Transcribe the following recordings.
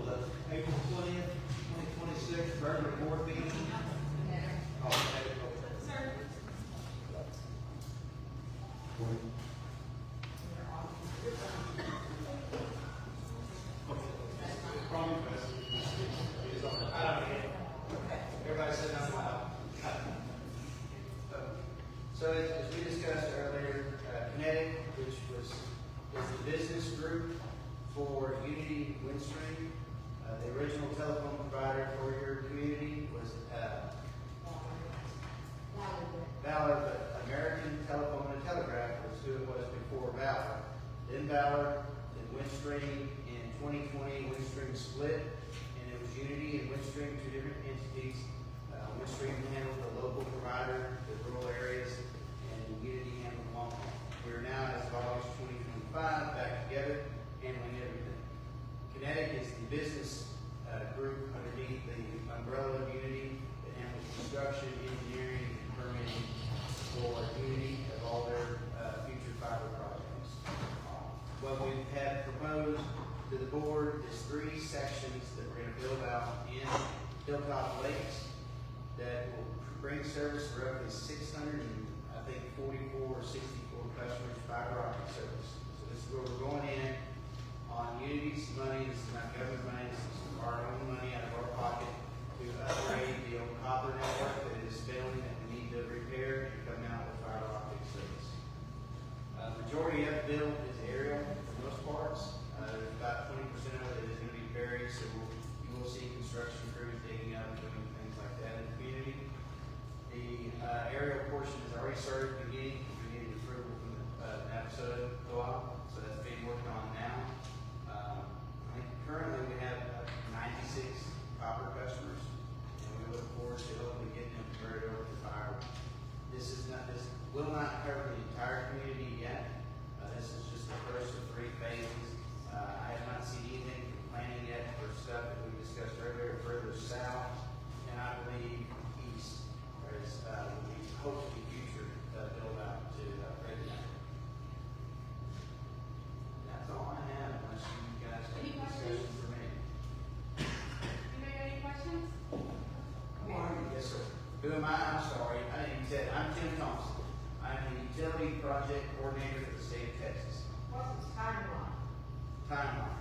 the April 20th, 2026 regular board meeting. Oh, okay. Sir. Everybody sit down loud. So as we discussed earlier, Kinetic, which is the business group for Unity Windstream, the original telephone provider for your community was Valor, but American Telephone and Telegraph was who it was before Valor. Then Valor, then Windstream. In 2020, Windstream split, and it was Unity and Windstream, two different entities. Windstream handled the local provider, the rural areas, and Unity handled long haul. We are now, as of August 2025, back together, handling everything. Kinetic is the business group underneath the umbrella of Unity that handles construction, engineering, and permitting for Unity of all their future fiber projects. What we have proposed to the board is 3 sections that we're going to build out in Hilltop Lakes that will bring service for roughly 644 or 64 customers fiber optic service. So this is where we're going in on Unity's money. This is not government money. This is our own money out of our pocket to upgrade the old copper network that is failing that we need to repair and come out with fiber optic service. Majority of the bill is aerial for most parts. There's about 20% of it that is going to be buried, so you will see construction crews digging up and doing things like that in the community. The aerial portion is already started beginning. We needed approval from the NAPSA co-op, so that's being worked on now. I think currently we have 96 copper customers, and we look forward to hopefully getting them converted over to fiber. This will not cover the entire community yet. This is just the first of 3 phases. I have not seen anything from planning yet for stuff that we discussed earlier, further south, and I believe east, whereas we hopefully future build out to Red Mountain. That's all I have, unless you guys have any discussion for me. Anybody got any questions? Yes, sir. Who am I? I'm sorry. I didn't even say it. I'm Tim Thompson. I'm the utility project coordinator for the state of Texas. What's the timeline? Timeline.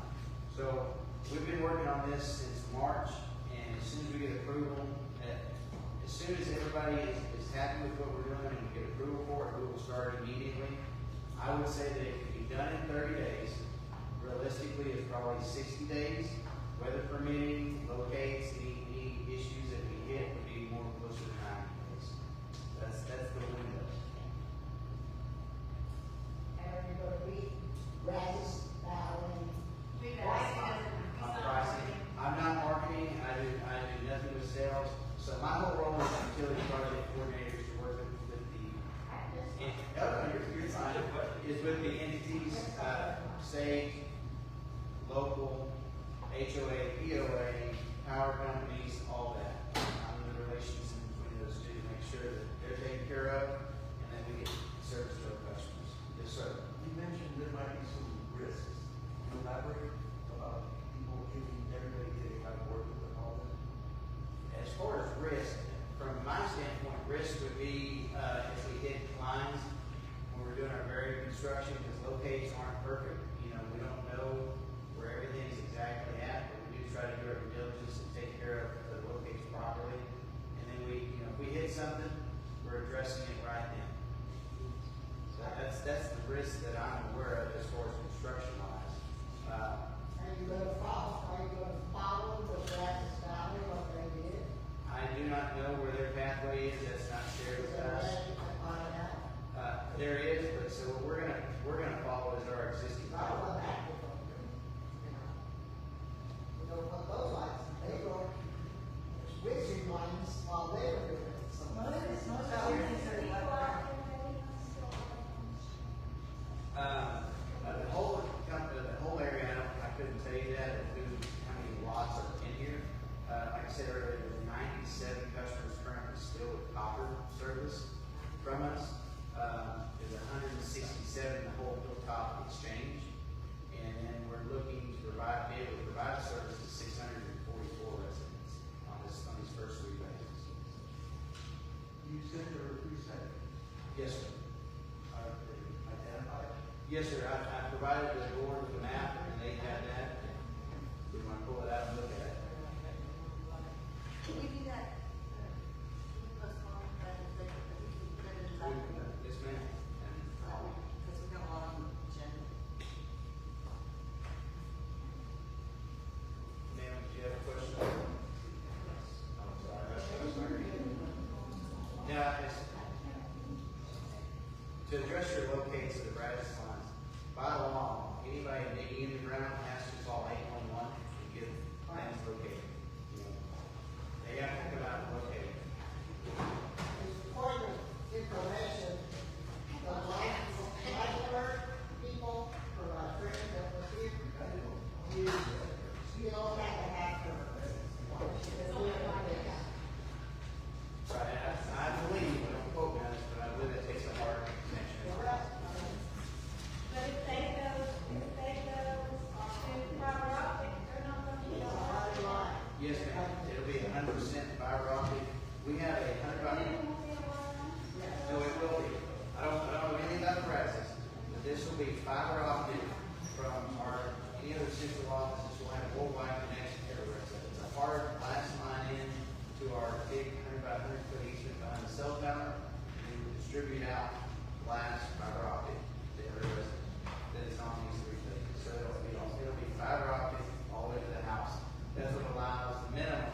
So we've been working on this since March, and as soon as we get approval, as soon as everybody is happy with what we're doing and we get approval for it, we will start immediately. I would say that it could be done in 30 days. Realistically, it's probably 60 days. Weather permitting, locates, any issues that we hit would be more closer to 90 days. That's the window. And you're going to be Brazos Valley. I'm pricing. I'm not marketing. I do nothing with sales. So my whole role as utility project coordinator is to work with you're fine. Is with the entities, state, local, HOA, POA, power companies, all that. I'm in the relations in between those two to make sure that they're taken care of and that we get service to our customers. Yes, sir. You mentioned there might be some risks. Can you elaborate about people everybody getting out of work with all that? As far as risk, from my standpoint, risk would be if we hit lines when we're doing our buried construction, because locates aren't perfect. You know, we don't know where everything is exactly at, but we do try to do our due diligence and take care of the locates properly. And then if we hit something, we're addressing it right then. So that's the risk that I'm aware of as far as construction wise. Are you going to follow the Brazos Valley, what they did? I do not know where their pathway is. That's not shared with us. There is, but so what we're gonna follow is our existing Follow pathway. that. You know what those lights, they go switching lines while they were doing it. So The whole area, I couldn't tell you that, how many lots are in here. Like I said earlier, there's 97 customers currently still with copper service from us. There's 167 in the whole Hilltop exchange. And then we're looking to be able to provide service to 600 Yes, sir, I provided the board with a map, and they had that. We want to pull it out and look at it. Can you do that? Postpone that, that we can put it in the Yes, ma'am. And because we got a lot on the agenda. ma'am, do you have a question? I'm sorry. Now, to address your locates of the Bradis lines, by law, anybody digging in the ground has to call 811 to get lines located. You know, they have to come out and locate it. For your information, the library people, for our friends that was here, you don't have to have her. Right, I believe, don't quote me on this, but I believe it takes a hard connection. But if they go to fiber optic, they're not gonna be on that. Yes, ma'am, it'll be 100% fiber optic. We have a 100 No, it will be. I don't know anything about the process, but this will be fiber optic from any other central offices. We'll have a worldwide connection everywhere. So it's a hard glass line in to our big 100 by 100 foot easement behind the cell tower. And we distribute out glass fiber optic to every resident that is on these 3 things. So it'll be fiber optic all the way to the house. That's what allows the minimum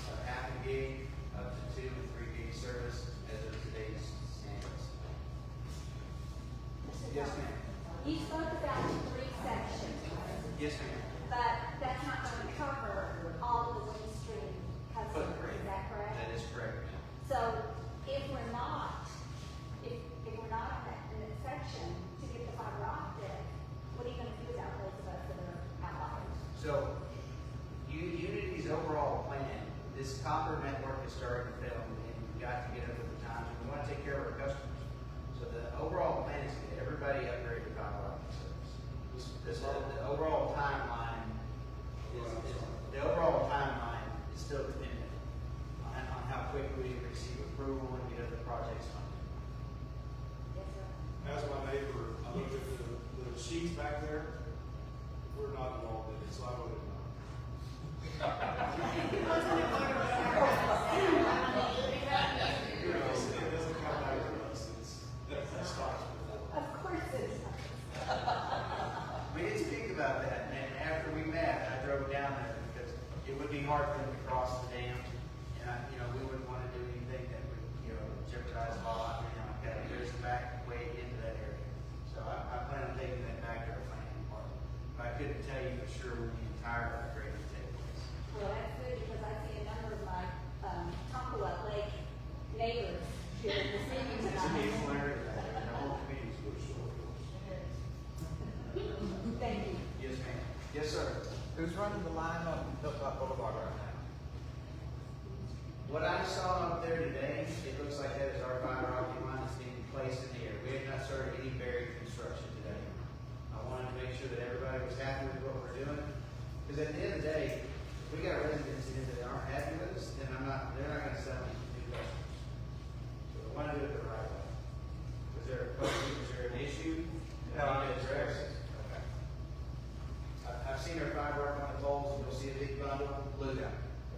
of half a gig up to 2 and 3 gig service as of today's standards. Yes, ma'am. You spoke about 3 sections, Yes, ma'am. but that's not going to cover all of the Windstream customers, Footprint. is that correct? That is correct, ma'am. So if we're not, if we're not in that section to get the fiber optic, what are you going to do about those of us that are outliers? So, Unity's overall plan, this copper network is starting to fail, and we've got to get up with the times, and we want to take care of our customers. So the overall plan is to get everybody upgraded to fiber optic service. The overall timeline is still dependent on how quick we receive approval and get other projects funded. Yes, sir. As my neighbor, I looked at the sheets back there, we're not involved in it, so I wouldn't know. You know, it doesn't come back to us, it stops with that. Of course it is. We did speak about that, and after we met, I drove down there because it would be hard for them to cross the dam. And we wouldn't want to do anything that would, jeopardize a lot, like that. There's a back way into that area. So I plan on taking that back to our planning department. But I couldn't tell you for sure when the entire upgrade would take place. Well, that's good because I see a number of my Tonkawa Lake neighbors here in the city It's a tonight. beautiful area, and the whole community's good. Thank you. Yes, ma'am. Yes, sir. Who's running the line on Hilltop Boulevard right now? What I saw up there today, it looks like that is our fiber optic line that's being placed in the air. We have not started any buried construction today. I wanted to make sure that everybody was happy with what we're doing. Because at the end of the day, if we got residents in that aren't happy with us, then they're not gonna sell any new customers. So we want to do it the right way. Is there an issue? that I need to address? Okay. I've seen our fiber up on the poles, and you'll see a big bundle, blue of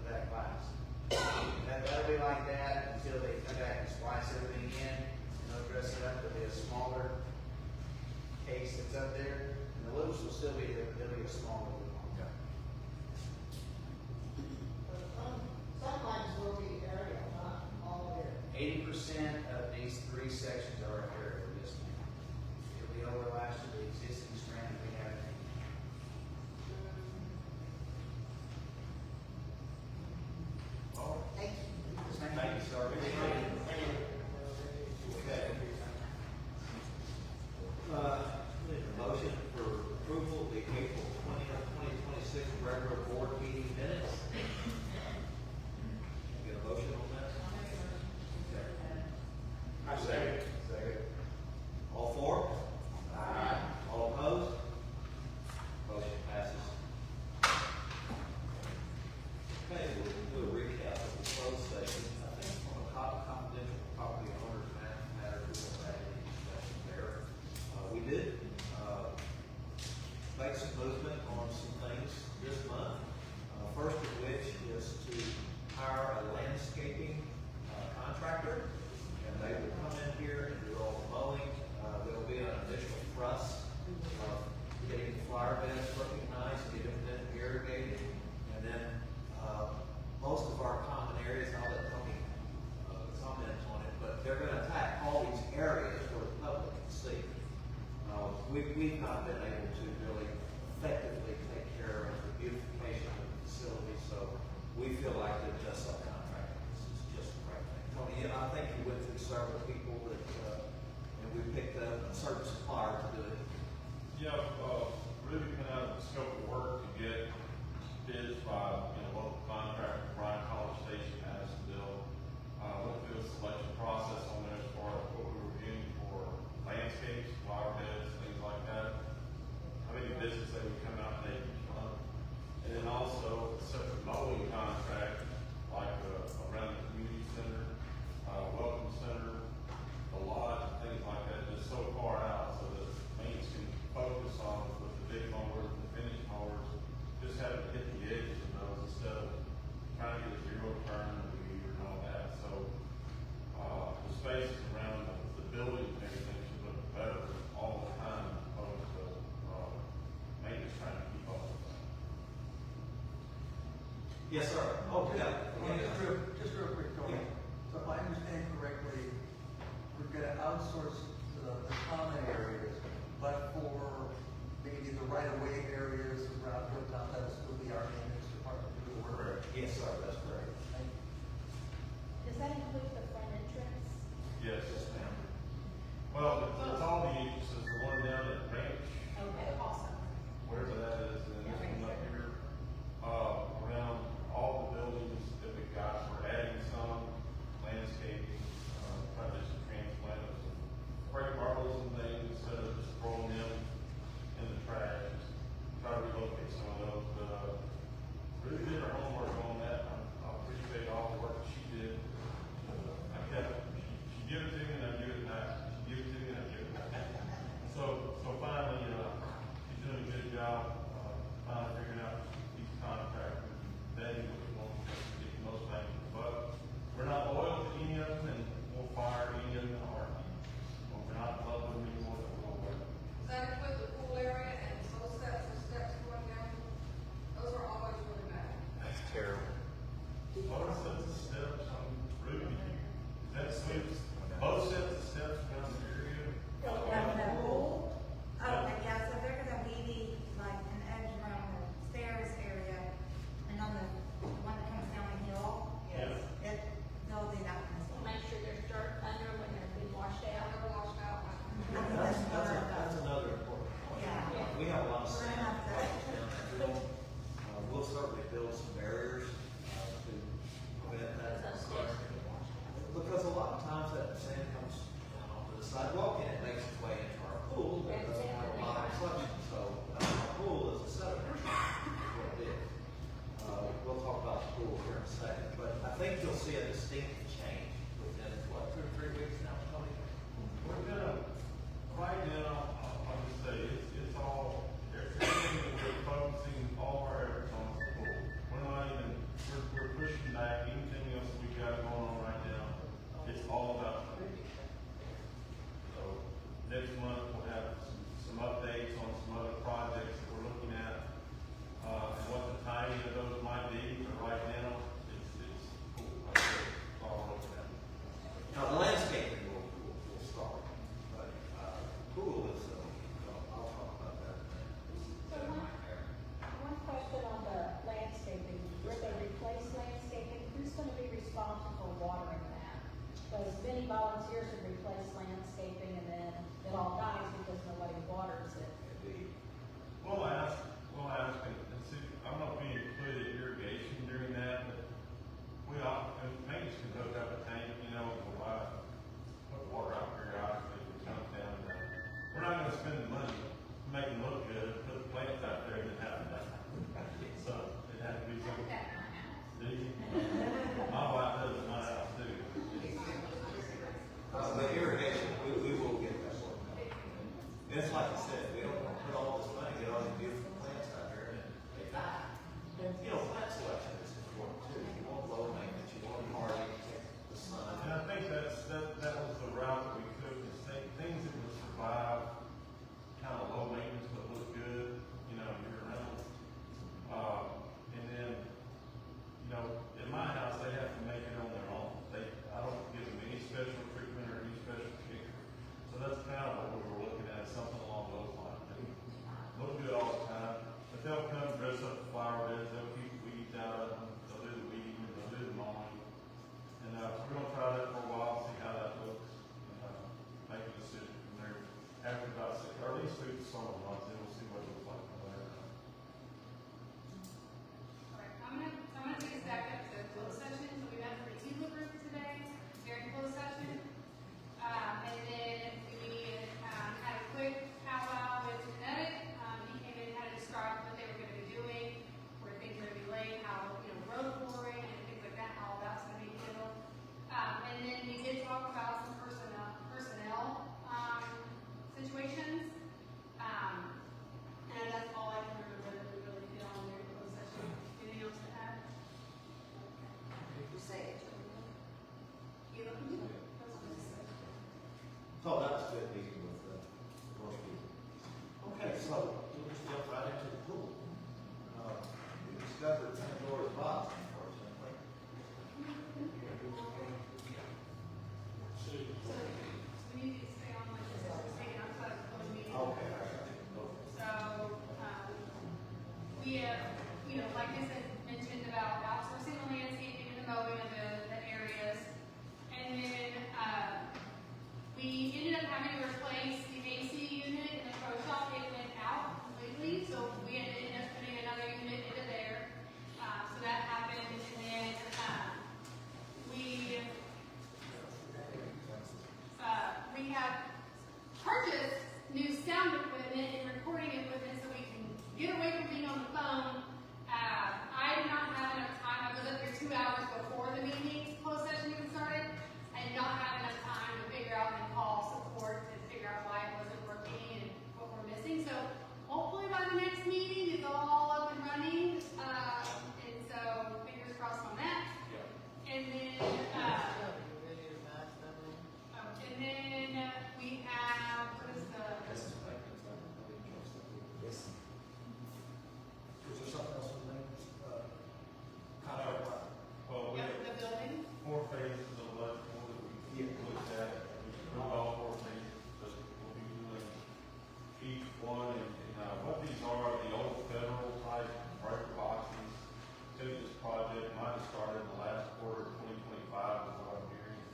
that glass. That'll be like that until they come back and splice everything in, and they'll dress it up. There'll be a smaller case that's up there, and the loops will still be there, but there'll be a smaller loop on top. Some lines will be area, not all area. 80% of these 3 sections are aerial, yes ma'am. It'll be overlaps to the existing strand that we have. Thank you. Thank you, sir. Okay. Need a motion for approval of the April 20th, 2026 regular board meeting minutes. Get a motion on that? I second. All for? Aye. All opposed? selection process on there as far as what we were doing for landscapes, flower beds, things like that. How many businesses they would come out and take each month. And then also a separate mowing contract, like around the community center, welcome center, a lot, things like that, just so far out so that maintenance can focus on with the big mowers and the finished mowers, just having to hit the edges of those instead of trying to get a zero turn and weed and all that. So, the spaces around the building and everything should look better all the time as opposed to, maintenance trying to keep up with that. Yes, sir. Oh, yeah. Just real quick, Tony. So if I understand correctly, we're gonna outsource the common areas, but for maybe the right-of-way areas around Hilltop, that'll still be our maintenance department to do the work. Yes, sir, that's correct. Thank you. Does that include the front entrance? Yes, ma'am. Well, it's all the agencies, the one down at Ranch, Okay, awesome. wherever that is, and then this one up here, around all the buildings that we've got, we're adding some landscaping, trying to just transplant some break marbles and things instead of just throwing them in the trash. Try to relocate some of those, but, really did our homework on that. I appreciate all the work that she did. I kept, she gave it to me and I give it back. She gave it to me and I give it back. So finally, she's doing a good job, finally figuring out these contracts and vetting what we want to get the most bang for the buck. We're not loyal to any of them and we'll fire any of them in a heartbeat. But we're not in love with them anymore, that we'll work. Does that include the pool area and those sets of steps going down? Those are always really bad. That's terrible. Both sets of steps on Ruby, is that sweet? Both sets of steps down the area? Down that pool? Oh, okay, yeah, so they're gonna weedy like an edge around the stairs area and on the one that comes down the hill. Yes. They'll do that one as well. Make sure there's dirt under when they're being washed Yeah, out. they're washed out. I think That's another important point. Yeah. We have a lot of We're sand gonna have to- down that field. We'll certainly build some barriers, to prevent that. Those stairs are being washed out. Because a lot of times that sand comes down onto the sidewalk and it makes its way into our pool that doesn't have a lot of suction. So our pool is a sediment, is what it is. We'll talk about the pool here in a second, but I think you'll see a distinct change within, what, 2 or 3 weeks now, Tony? We're gonna, right now, I'll just say, it's all, everything that we're focusing all our efforts on is the pool. We're not even, we're pushing back anything else we got going on right now. It's all about the pool. So, next month, we'll have some updates on some other projects that we're looking at, and what the timing of those might be, but right now, it's cool. It's all over that. Now, the landscaping will start, but pool is, I'll talk it might have started in the last quarter of 2025 is what I'm hearing.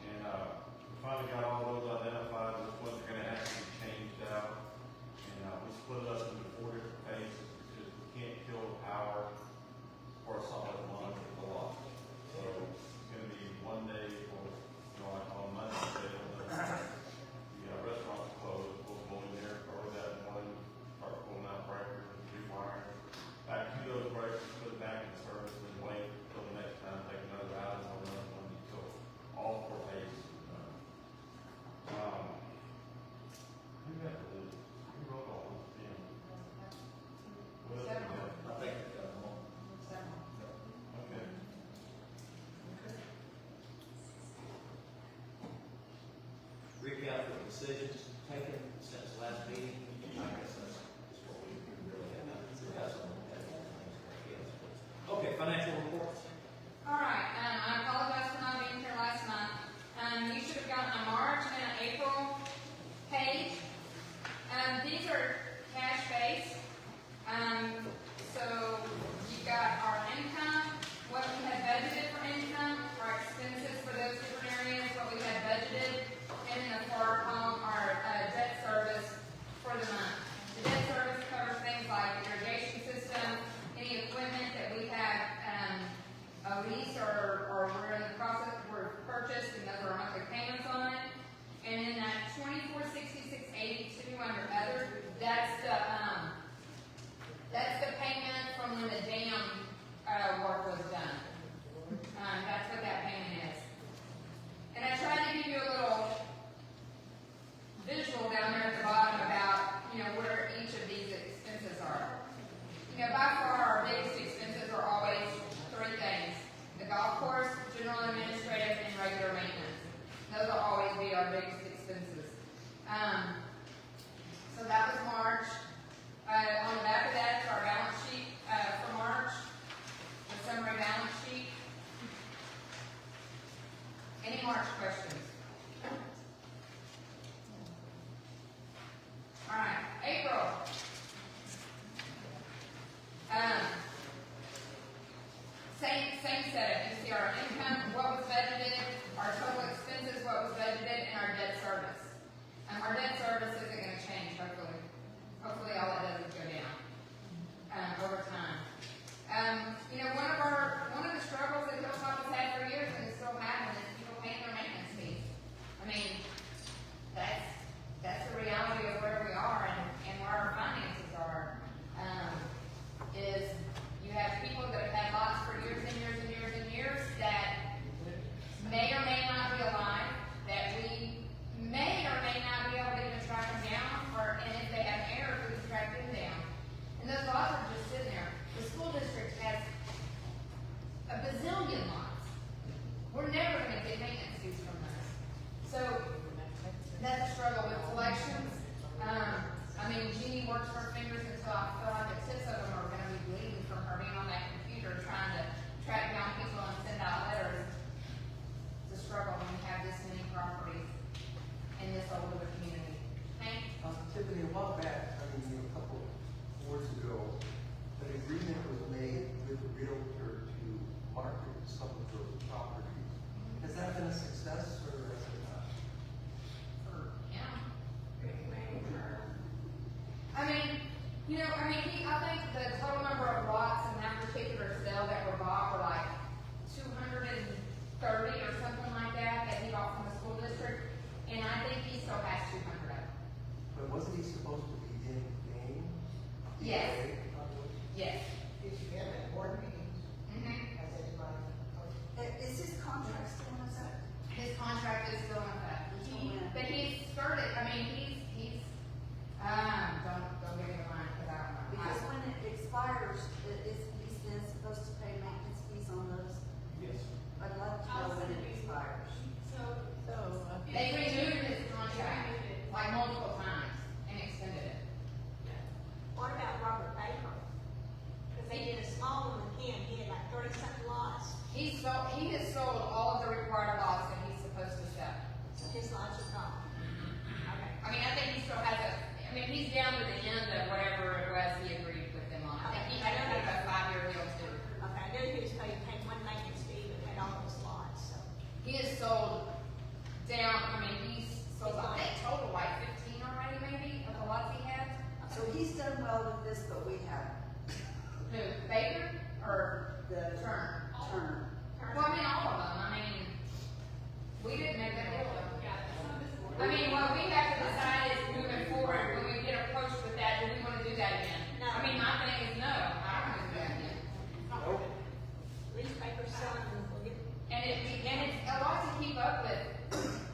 And, we finally got all those identified, which ones are gonna have to be changed out. And, we split it up into 4 different phases because we can't kill the power for a solid month of the lot. So it's gonna be 1 day for, like on Monday, the restaurant's closed, we'll go in there early that morning, start pulling out breakers, rewiring, back to those breakers, put it back in service, and wait until the next time, take another out and another one until all 4 phases are done. Who got the list? Who wrote all this down? Well, Seven. I think it's got them all. okay. Recap the decisions taken since last meeting. I guess that's what we really have. We have some things. Okay, financial reports. All right, I apologize for not being here last month. You should have gotten a March and an April page. These are cash-based. So you got our income, what we had budgeted for income, our expenses for those different areas, what we had budgeted, and then the far column, our debt service for the month. The debt service covers things like irrigation system, any equipment that we have a lease or we're in the process, we're purchased, and those are our monthly payments on it. And then that 246682 under other, that's the payment from when the dam work was done. That's what that payment is. And I tried to give you a little visual down there at the bottom about, where each of these expenses are. By far our biggest expenses are always 3 things. The golf course, general administrative, and regular maintenance. Those will always be our biggest expenses. So that was March. On the back of that is our balance sheet for March, the summary balance sheet. Any March questions? All right, April. Same setup. You see our income, what was budgeted, our total expenses, what was budgeted, and our debt service. Our debt service isn't going to change, hopefully. Hopefully all it does is go down over time. One of the struggles that Hilltop has had for years and is still having is people paying their maintenance fees. I mean, that's the reality of where we are and where our finances are. Is you have people that have had lots for years and years and years and years that may or may not be alive, that we may or may not be able to even track them down, and if they have errors, we can track them down. And those lots are just sitting there. The school district has a bazillion lots. We're never going to get maintenance fees from those. So that's a struggle with collections. Jeannie works her fingers until I feel like the tips of them are going to be bleeding from her being on that computer trying to track down people and send out letters. It's a struggle when you have this many properties in this old of a community. Hank? Tiffany, a while back, a couple boards ago, an agreement was made with the realtor to market some of those properties. Has that been a success or has it not? For him? I think the total number of lots in that particular sale that were bought were like 230 or something like that he bought from the school district, and I think he still has 200 of them. But wasn't he supposed to be in game? Yes. Yes. Did you get at board meetings? Mm-hmm. Has anybody? Is his contract still in effect? His contract is still in effect. But he's started, don't get me wrong for that one. Because when it expires, he's then supposed to pay maintenance fees on those. Yes. I'd like to know when it expires. They renewed his contract like multiple times and extended it. What about Robert Baker? Because they did a small one with him, he had like 30-something lots. He has sold all of the required lots that he's supposed to sell. His lots are gone. Okay. I think he still has he's down to the end of whatever it was he agreed with them on. I think he had a 5-year deal too. Okay, I knew he was paid the. Turner. Turner. Well, I mean, all of them, I mean, we didn't make that deal. I mean, what we have to decide is moving forward, when we get approached with that, do we wanna do that again? No. I mean, my thing is no, I don't wanna do that again. Newspaper selling, we'll get. And it's a lot to keep up with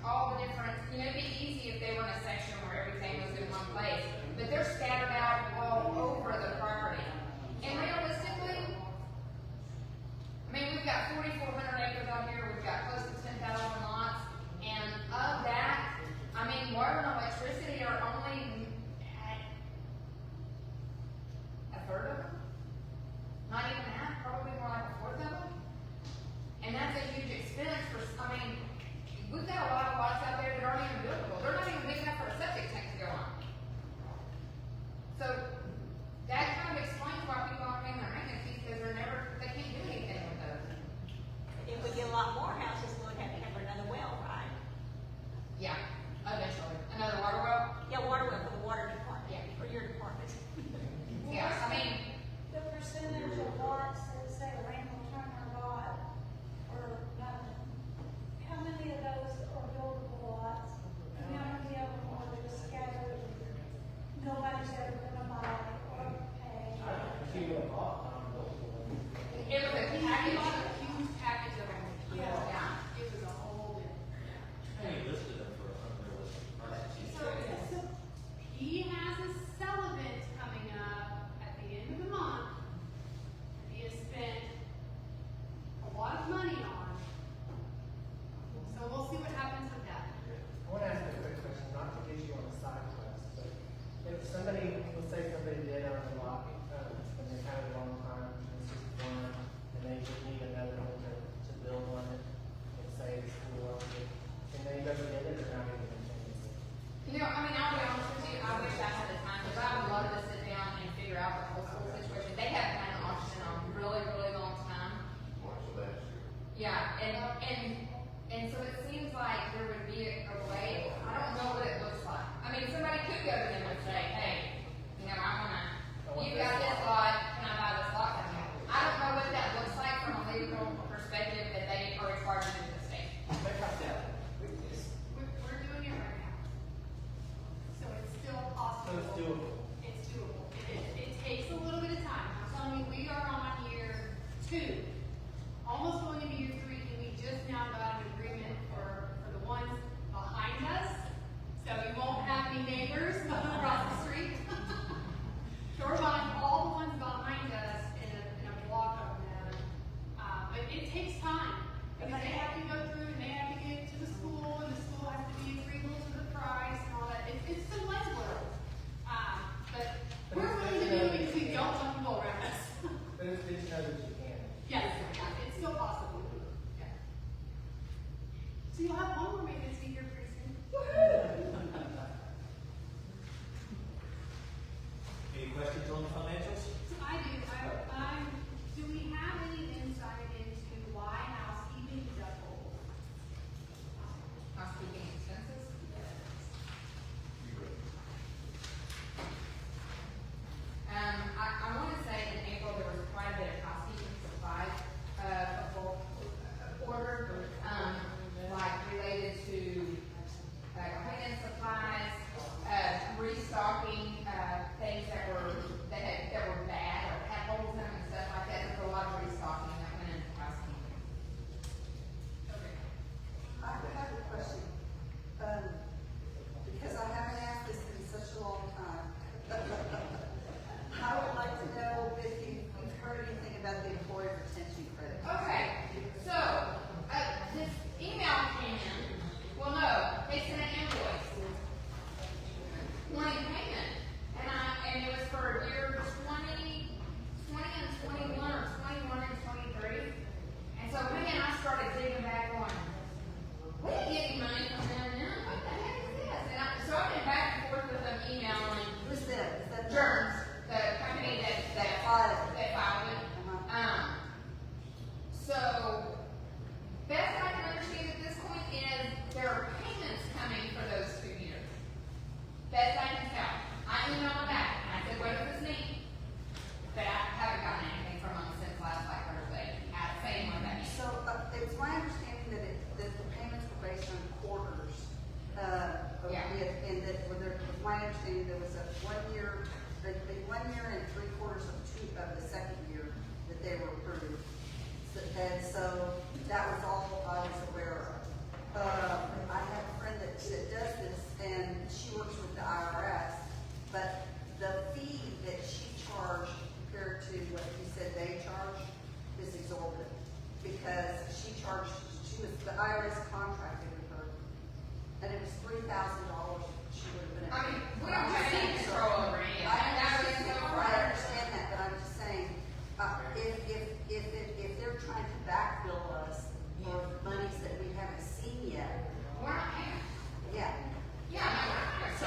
all the different, you know, it'd be easy if they were in a section where everything was in one place, but they're scattered out all over the property. And realistically, I mean, we've got 4,400 acres out here, we've got close to 10,000 lots, and of that, I mean, water and electricity are only at a third of them. Not even half, probably more like a fourth of them. And that's a huge expense for, I mean, we've got a lot of lots out there that aren't even buildable. They're not even big enough for a septic tank to go on. So that kind of explains why people aren't paying their maintenance fees, because they can't do anything with those. If we get a lot more houses, we'll have to have another well, right? Yeah, eventually. Another water well? Yeah, water well for the water department, yeah, for your department. Yeah, I mean, The percentage of lots that say Randall Turner bought, or nothing, how many of those are buildable lots? And how many of them are just scattered, nobody's ever gonna buy or pay? it was a package. Huge package of them. Yeah. It was a whole, Hey, listed them for unrealistic prices. so he has a sell event coming up at the end of the month. He has spent a lot of money on. So we'll see what happens with that. I want to ask a quick question, not to get you on a side quest, but if somebody, let's say somebody did own a lot, and they've had it a long time, and it's just one, and they just need another one to build on it, and say the school owns it, and they never did it, or not even change it. You know, I mean, I'll be honest with you, I wish I had the time, because I would love to sit down and figure out the whole school situation. They haven't had an auction in a really, really long time. Yeah, and so it seems like there would be a way, I don't know what it looks like. I mean, somebody could go to them and say, hey, you know, you've got this lot, can I buy this lot from you? I don't know what that looks like from a legal perspective that they are required to do in the state. We're doing it right now. So it's still possible. So it's doable. It's doable. It takes a little bit of time. I'm telling you, we are on year 2, almost going into year 3, and we just now got an agreement for the ones behind us. So you won't have any neighbors across the street. So we're buying all the ones behind us in a block of them. But it takes time, because they have to go through and they have to get to the school, and the school has to be agreeable to the price and all that. It's some legwork. But we're willing to do it because we don't want people around us. But it's good to know that you can. Yes, it's still possible. Yeah. So you'll have one more maintenance fee here pretty soon. Any questions on the financials? I do. Do we have any insight into why housekeeping is up old? Housekeeping expenses? I want to say in April there was quite a bit of housekeeping supplies, ordered, like related to cleaning supplies, restocking, things that were bad or had holes in them and stuff like that. There's a lot of restocking that went into housekeeping. Okay. I have a question, because I haven't asked this in such a long time. I would like to know if you've heard anything about the employee retention credit. Okay, so, this email came in, well, no, they sent an invoice wanting payment, and it was for year 20 and 21, or 21 and 23, and so me and I started digging back on, we didn't get any money from them then, what the heck is this? So I've been back and forth with them emailing, Who's them? Is that Germs, the company that filed it. So, best I can understand at this point is there are payments coming for those 2 years. Best I can tell. I emailed them back and I said, what does this mean? But I haven't gotten anything from them since last Thursday. And so that was all I was aware of. I have a friend that does this, and she works with the IRS, but the fee that she charged compared to what you said they charged is exorbitant. Because the IRS contracted with her, and it was $3,000 she would have been. I mean, we don't have any control over any of that. That was so I hard. understand that, but I'm just saying, if they're trying to backbill us for monies that we haven't seen yet, We're not paying. yeah. Yeah, no, we're not So,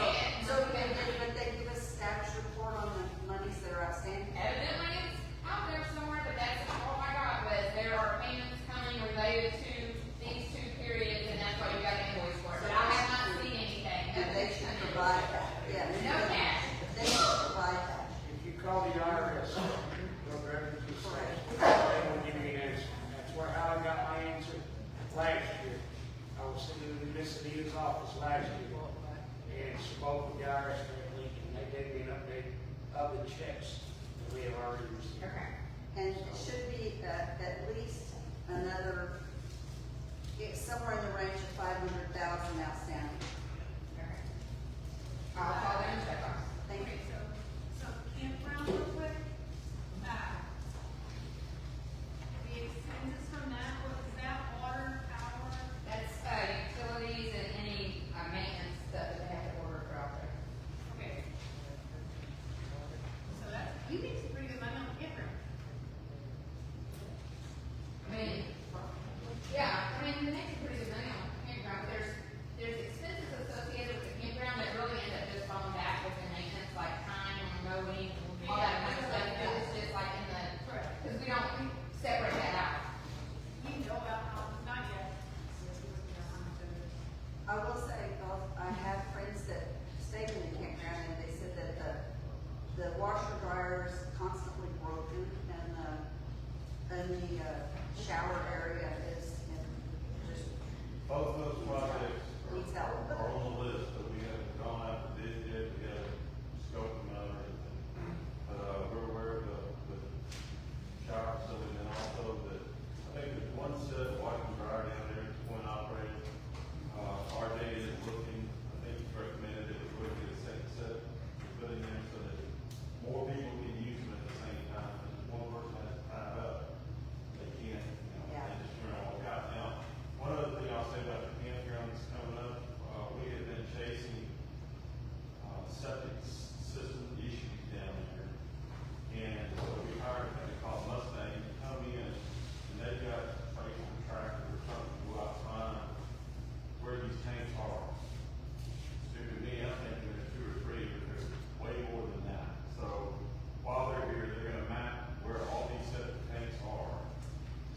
paying. but they give us status report on the monies that are outstanding. Evidently, it's out there somewhere, but that's all I got was there are payments coming related to these 2 periods, and that's why you got an invoice for it. But I have not seen anything. And they should provide that, yeah. No cash. They should provide that. If you call the IRS, go directly to the state, they will give you an answer. That's how I got my answer last year. I was sitting in Miss Anita's office last year, and spoke with the IRS directly, and they gave me an update of the checks that we have already received. Okay. And it should be at least another, it's somewhere in the range of 500,000 outstanding. Okay. I'll call them and check on it. Thank you. So campground real quick, the expenses from that, what is that, water, power? That's, utilities and any, maintenance stuff that they have to order for out there. Okay. So that's, you make some pretty good money on the campground. I mean, yeah, the next pretty good money on the campground, but there's expenses associated with the campground that really end up just falling back with the maintenance, like time and mowing, all that kind of stuff. It's just like in the, because we don't separate that out. You know about how, not yet. I will say, I have friends that stayed in the campground, and they said that the washer dryer is constantly broken, and the shower area is just Both those projects needs help. are on the list, but we haven't gone out to bid yet, we haven't scoped them out or anything. But, we're aware of the shower facility, and also that, I think there's one set of washing dryer down there, it's one operating. RJ is looking, I think he's recommended that we would get a second set put in there so that more people can use them at the same time. If one person has to time up, they can't, they just turn all out. Now, one other thing I'll say about the campground that's coming up, we have been chasing, septic system issues down there. And so we hired a company called Mustang to come in, and they've got like a tractor or something to go out and find where these tanks are. Stupid me, I'm thinking there's 2 or 3, but there's way more than that. So while they're here, they're gonna map where all these septic tanks are,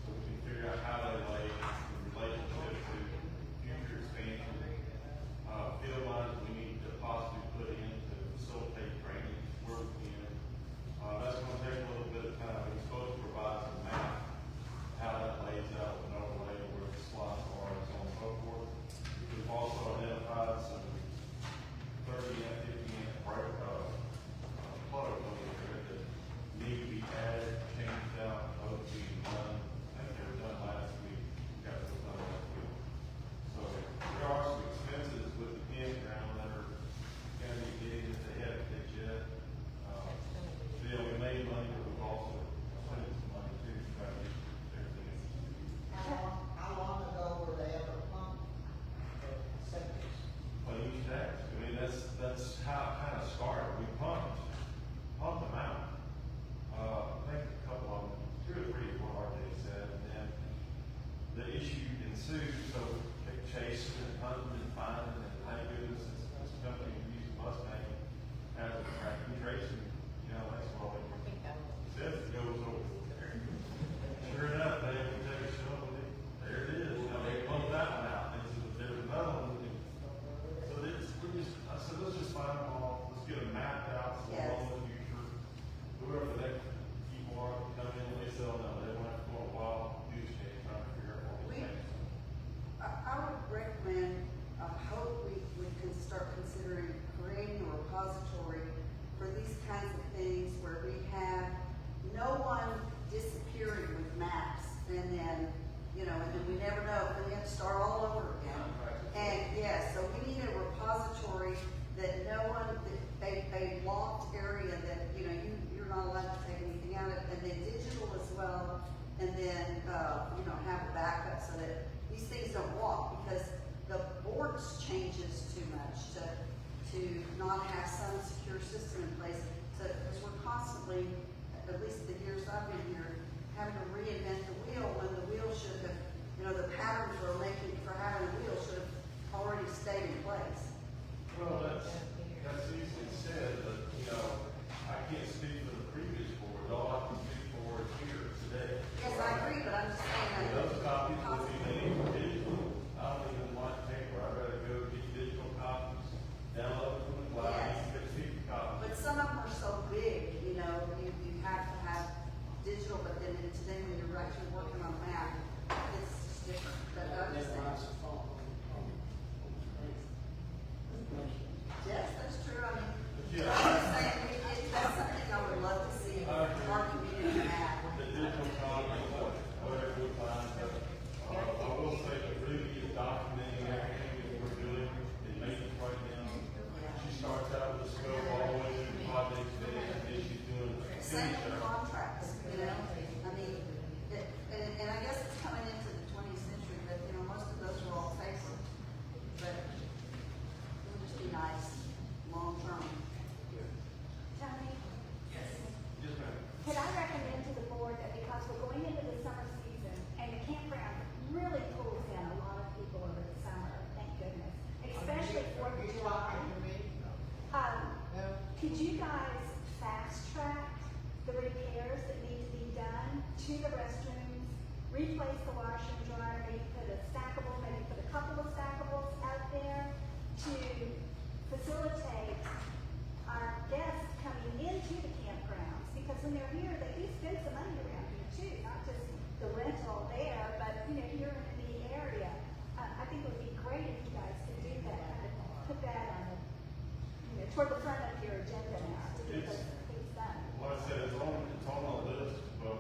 so we can figure out how they lay in relationship to future expansion. Field lines we need to possibly put in to facilitate drainage where we can. That's gonna take a little bit of time. We're supposed to provide some map, how that lays out with an overlay where the slots are and so on and so forth. We've also identified some 30 and 50 inch plug over there that need to be added, changed out, those being done. I think they were done last week. We got those done last week. So there are some expenses with the campground that are gonna be getting that they haven't picked yet. We made money, but we've also spent some money too, to try to get everything. How long ago were they ever pumped? Septic. Well, you should ask. That's how it kind of started. We pumped them out. I think a couple of them, 2 or 3 is what RJ said, and then the issue ensued, so we kept chasing and hunting and finding, and thank goodness this company used Mustang has a tracking tracing, that's what it says it goes over there. Sure enough, they have to take a shovel, there it is. They pumped that one out, and so there's another one. So I said, let's just find them all, let's get them mapped out, so Yes. in the future, whoever the next people are that come in, they sell them, they won't have to go a wild goose chase trying to figure out what we We- think. I would recommend, I hope you know, and then we never know, then we have to start all over again. And yes, so we need a repository that no one, a locked area that, you know, you're not allowed to take anything out of, and then digital as well, and then, you know, have a backup so that these things don't walk, because the boards changes too much to not have some secure system in place. So, because we're constantly, at least the years I've been here, having to reinvent the wheel when the wheel should have, you know, the patterns we're making for having a wheel should have already stayed in place. Well, that's easily said, but, you know, I can't speak for the previous board, all I can speak for is here today. Yes, I agree, but I'm just saying that. Those copies will be made digital. I don't even want paper, I'd rather go get digital copies, download from the cloud, Yes. get 50 copies. But some of them are so big, you know, you have to have digital, but then when you're actually working on a map, it's just different. But I'm just saying. Yes, that's true, I mean, Yeah. I'm just saying, that's something I would love to see our community have. The digital copies, whatever we find, but, I will say that Ruby is documenting everything that we're doing, it makes it right now. She starts out with the scope all the way through the project stage, and then she's doing. Same with contracts, you know, I mean, and I guess it's coming into the 20th century, but, you know, most of those are all paper. But it would just be nice, long term. Tony, Yes, ma'am. could I recommend to the board that because we're going into the summer season and the campground really pulls in a lot of people over the summer, thank goodness, especially 4th of July. Could you guys fast track the repairs that need to be done to the restrooms, replace the washer and dryer, maybe put a stackable, maybe put a couple of stackables out there to facilitate our guests coming into the campgrounds, because when they're here, they do spend some money around here too, not just the rental there, but, you know, here in the area. I think it would be great if you guys could do that, kind of put that on the, you know, toward the front of your agenda now to get those things done. Like I said, it's on the list, but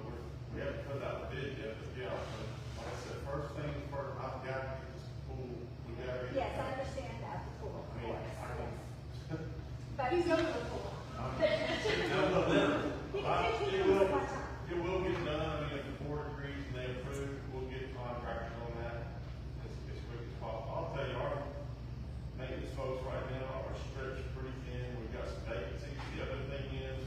we haven't put out the bid yet, but yeah, but like I said, first thing first, I've got to get this pool, we gotta get. Yes, I understand that, the pool, of I mean, course, I can. yes. But he's over the pool. No, He can take it it will, one time. it will get done, I mean, if the board agrees and they approve, we'll get contractors on that as quick as possible. I'll tell you, our maintenance folks right now are stretched pretty thin, we've got some vacancies. The other thing is,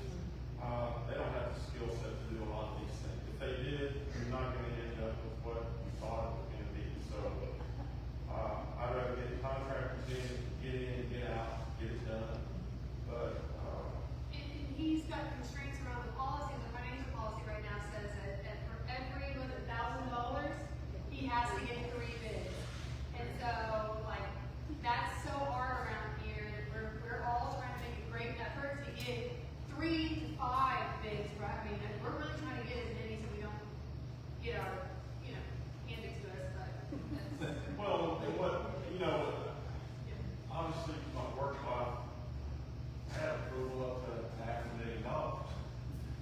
they don't have the skill set to do a lot of these things. If they did, you're not gonna end up with what you thought it was gonna be, so, I'd rather get contractors in, get out, get it done, but, And he's got constraints around the policy, the financial policy right now says that for every, was it $1,000, he has to get 3 bids. And so, like, that's so hard around here, that we're all trying to make a great effort to get 3 to 5 bids, right? I mean, we're really trying to get as many so we don't get our, you know, handed to us, but that's. well, and what, you know, obviously, my work life, I had approval up to $500,000.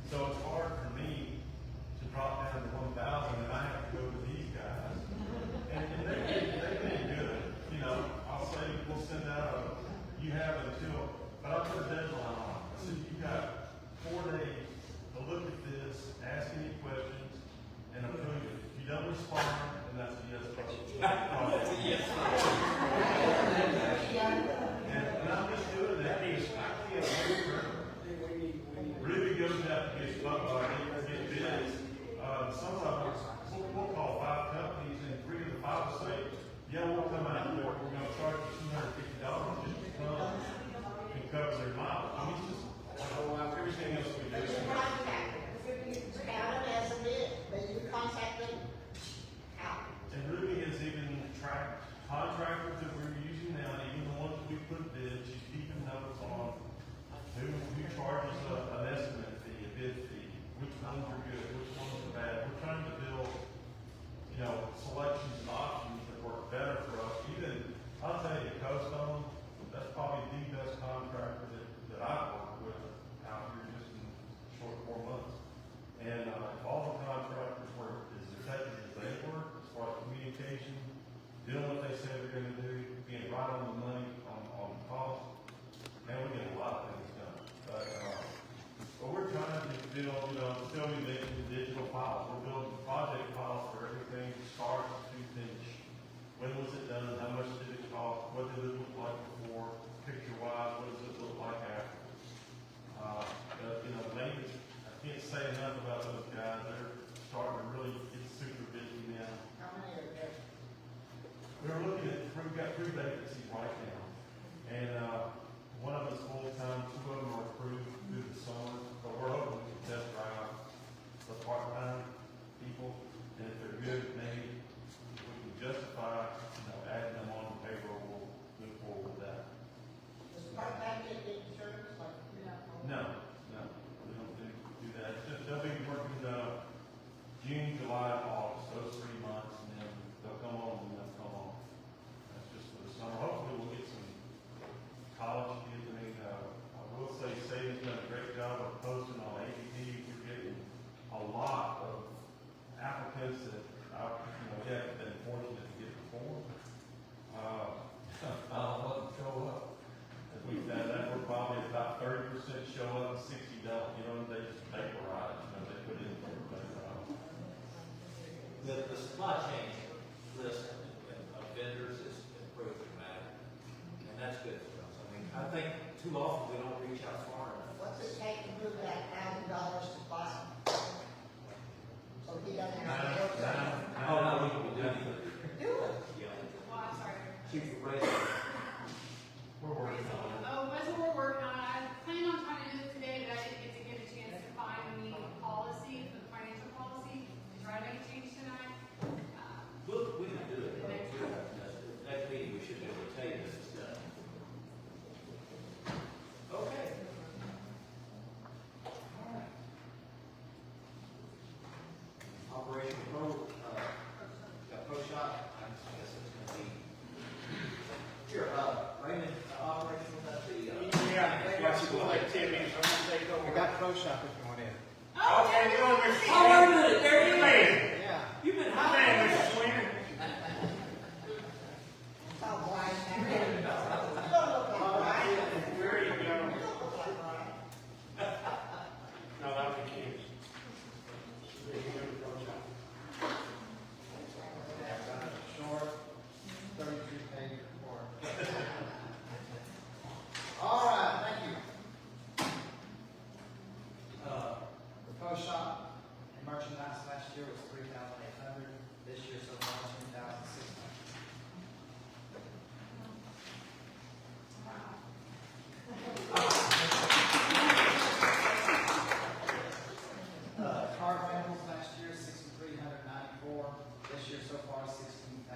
So it's hard for me to drop down to 1,000 and I have to go to these guys. And they've been good, you know, I'll say, we'll send out you have until, but I'll put a deadline on it. I said, you got 4 days to look at this, ask any questions, and approve it. If you don't respond, then that's a yes vote. That's a yes And I'm just doing that because I can't Ruby goes out to get bids. Some of them, we'll call 5 companies and 3 of the 5 will say, yeah, we'll come out there, we're gonna charge you $250 just to come and cover their mileage. I mean, it's just, like everything else we do. Count it as a bid, then you contact them. Out. And Ruby has even we haven't been fortunate to get the form. Show up. As we found out, we're probably about 30% show up, 60 don't, they just vaporize, they put in for The supply chain list of vendors is improved dramatically, and that's good for us. I mean, I think too often we don't reach out far enough. What's it take to move that $1,000 to buy? So he doesn't have to go to. Oh, no, we can do anything. Do it. Yeah. Well, I'm sorry. Keep the raise. We're working on it. Oh, that's what we're working on. I plan on trying to do it today, but I didn't get a chance to find the policy, the financial policy, to try to make a change tonight. We can do it. Next meeting, we should be able to tell you this is done. Okay. All right. Operation Pro Shop, I guess it's gonna be. Here, Raymond, operational, that's the. Yeah, got some activities, I'm gonna take over. We got Pro Shop if you want in. Okay, go on, Mr. Oh, wait a minute, there you Man, Yeah. You've been man, hiding. Mr. Sweeney. Oh, Brian, you don't look like Brian. There you go. You don't look like Brian. No, that was the kids. There you go, Pro Shop. Short, 33-page report. All right, thank you. The Pro Shop and merchandise last year was 3,800. This year so far, 2,600. Car rentals last year, 6,394. This year so far, 16,000.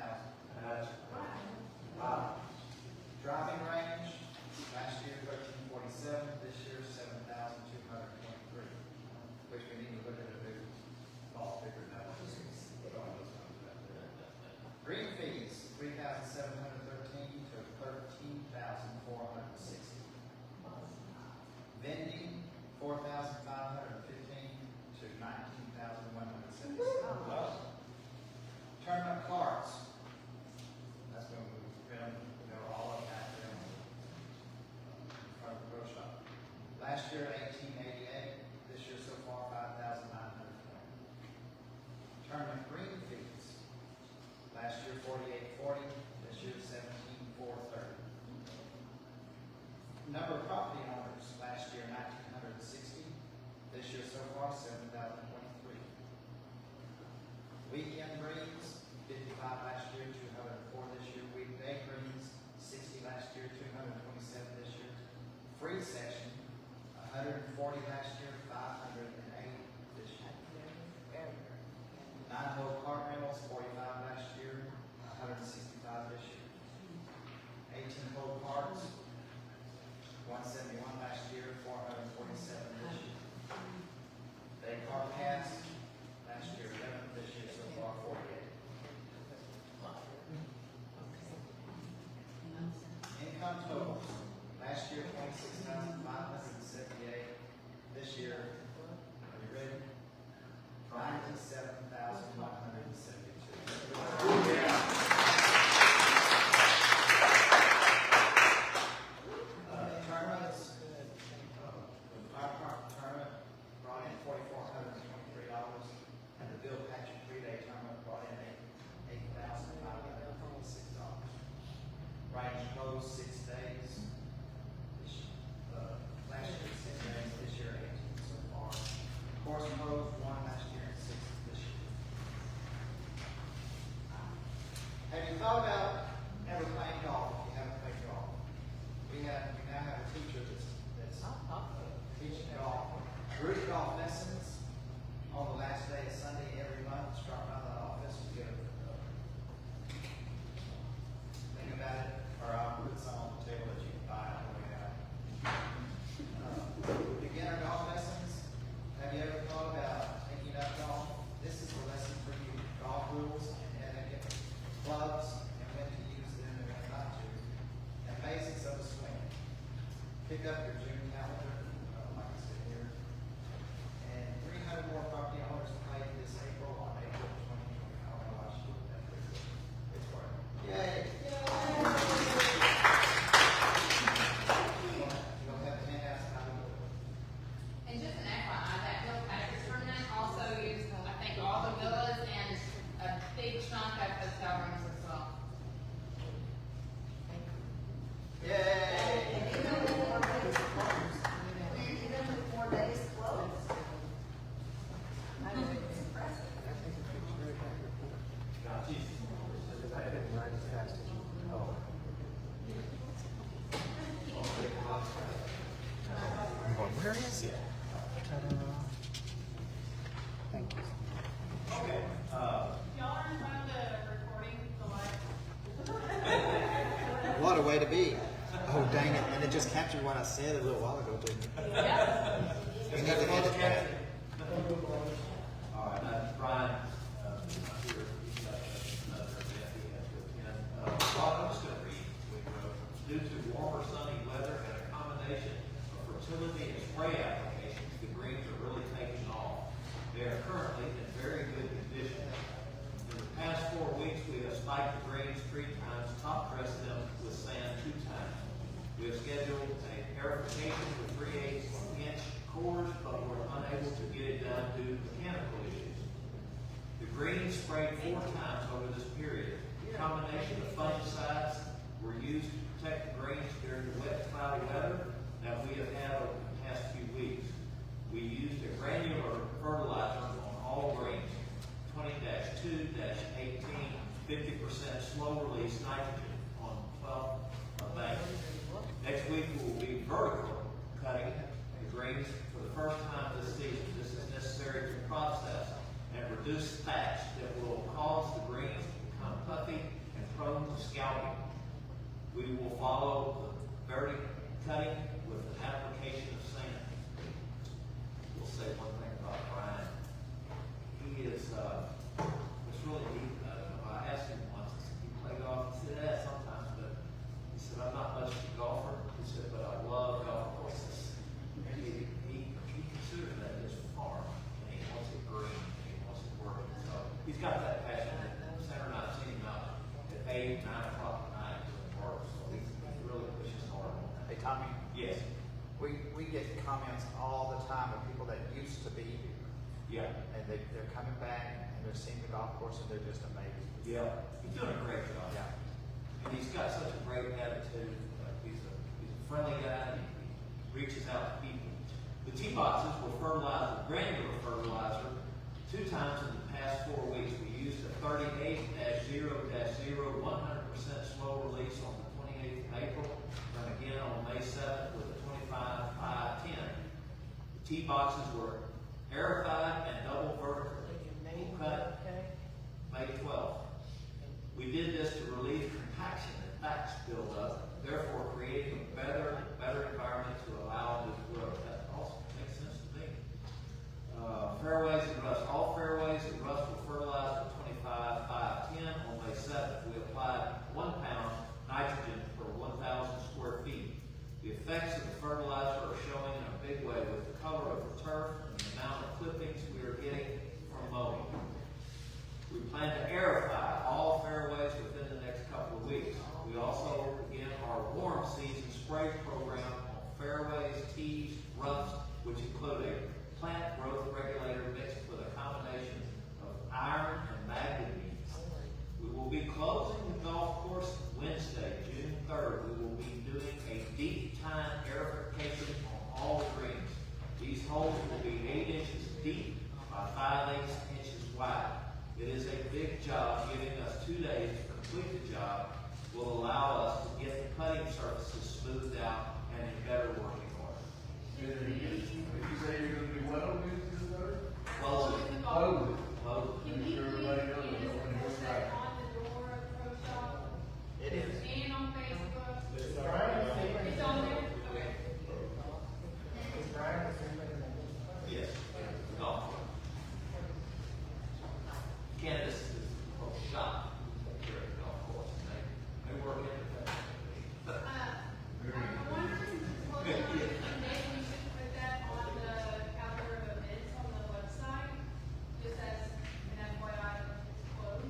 Driving range, last year 1347, this year 7,223. Which we need to look at a new ball figure now. Green fees, 3,713 to 13,460. Vending, 4,515 to 19,176. Tournament cards. That's when we print them, all of that in front of the Pro Shop. Last year, 1888. This year so far, 5,920. Tournament green fees. Last year, 4840. This year, 17,430. Number of property owners. Last year, 1,960. This year so far, 7,023. Weekend greens, 55 last year, 204 this year. Weekday greens, 60 last year, 227 this year. Free section, 140 last year, 508 this year. 9-hole cart rentals, 45 last year, 165 this year. 18-hole carts, 171 last year, 447 this year. Day car pass, last year 11, this year so far 48. Income totals, last year 26,578. This year, are you ready? 97,172. Tournaments, our tournament brought in $4,423, and the Bill Patrick 3-day tournament brought in $8,526. Range closed 6 days. Last year 6 days, this year 18 so far. Course closed 1 last year and 6 this year. Have you thought about ever playing golf? If you haven't played golf, we now have a teacher that's teaching golf. Group golf lessons on the last day of Sunday every month. Start by the office and get a think about it, or I'll put some on the table that you can buy on the way out. Beginner golf lessons. Have you ever thought about taking up golf? This is a lesson for you. Golf rules and etiquette, clubs, and when to use them and when not to, and basics of the swing. Pick up your June calendar, like I said here. And 300 more property owners played this April on April 2020. I don't know why shrunk up hotel rooms as well. Yay! And even with 4 days closed, even with 4 days closed. It's impressive. Where is it? Thank you. Okay, Y'all are in front of the recording, the live. What a way to be. Oh, dang it. And it just captured what I said a little while ago, didn't it? We need to edit that. all right, Brian, here, he's got another event he has to attend. I'm just gonna read what he wrote. Due to warmer sunny weather and a combination of fertility and spray applications, the greens are really taking off. They are currently in very good condition. In the past 4 weeks, we have spiked the greens 3 times, top dressed them with sand 2 times. We have scheduled a aerification with 3/8-inch cores, but were unable to get it done due to mechanical issues. The greens sprayed 4 times over this period. A combination of fungicides were used to protect the greens during the wet, cloudy weather that we have had over the past few weeks. We used a granular fertilizer on all greens, 20-2-18, 50% slow release nitrogen on 12 banks. Next week we will be vertical cutting the greens for the first time this season. This is necessary to process and reduce thatch that will cause the greens to become puffy and prone to scalping. We will follow the vertical cutting with an application of sand. We'll say one thing about Brian. He is, it's really neat. I asked him once, I said, you play golf? He said, yeah, sometimes, but he said, I'm not much of a golfer. He said, but I love golf courses. And he considers that his farm, and he wants it green, and he wants it working. So he's got that passion. Saturday night, I've seen him out at 8, 9 o'clock at night doing work. So he's really pushing hard on that. Hey, Tommy, Yes. we get comments all the time of people that used to be here, Yeah. and they're coming back, and they're seeing the golf course, and they're just amazed. Yeah. He's doing a great job. Yeah. And he's got such a great attitude. He's a friendly guy. He reaches out to people. The tee boxes were fertilized with granular fertilizer 2 times in the past 4 weeks. We used a 38-0-0 100% slow release on the 28th of April, and again on May 7th with a 25-5-10. The tee boxes were aerified and double vertical cut May 12th. We did this to relieve compaction and thatch buildup, therefore creating a better environment to allow this growth. That also makes sense to me. Fairways and rust. All fairways and rust were fertilized with 25-5-10 on May 7th. We applied 1 pound nitrogen per 1,000 square feet. The effects of the fertilizer are showing in a big way with the color of the turf and the amount of clippings we are getting from mowing. We plan to aerify all fairways within the next couple of weeks. We also begin our warm season spray program on fairways, tees, roughs, which include a plant growth regulator mixed with a combination of iron and manganese. We will be closing the golf course Wednesday, June 3rd. We will be doing a deep tine aerification on all the greens. These holes will be 8 inches deep by 5/8 inches wide. It is a big job. Giving us 2 days to complete the job will allow us to get the putting surfaces smoothed out and in better working order. Did you say you're gonna do what on this, Close it. Close it. Can we post that on the door of the pro shop? It is. And on Facebook? Is Brian the same? It's on there? Okay. Is Brian the same? Yes. Golf course. Candace is a shop. Here at the golf course. They work independently. I'm wondering, maybe we should put that on the calendar of events on the website, just as an FYI close.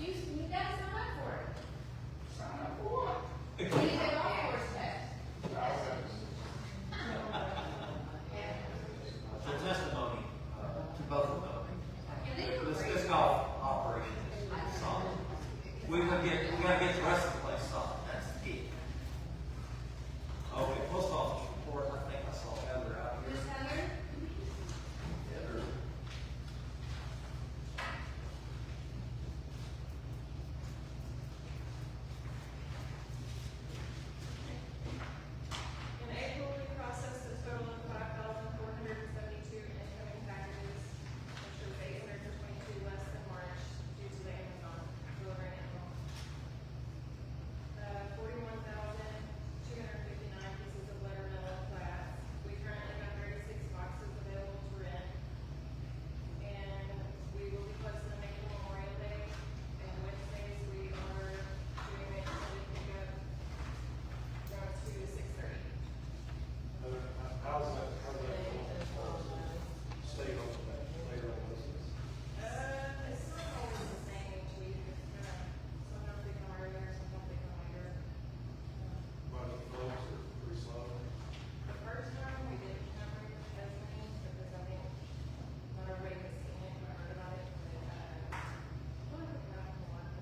You gotta sign up for it. Sign up for what? You need to take golf course test. The testimony, to both of them. Yeah, they do This great. disc golf operation is solid. We gotta get the rest of the place solid, that's the key. Okay, post office report, I think I saw Heather out here. Miss Heather? Heather. In April, we processed a total of 5,472 incoming packages, which was 822 less than March due to the Amazon delivering at home. 41,259 pieces of letter mail and class. We currently have 36 boxes available to rent. And we will be closing the Maple Memorial Day. And Wednesdays, we are doing a early pickup from 2 to 6:30. How's that stay on that later on this? It's not always the same each week. Sometimes they come earlier, sometimes they come later. But the flows are pretty slow. The first time we didn't have very much as many because I think not everybody was seeing it or heard about it.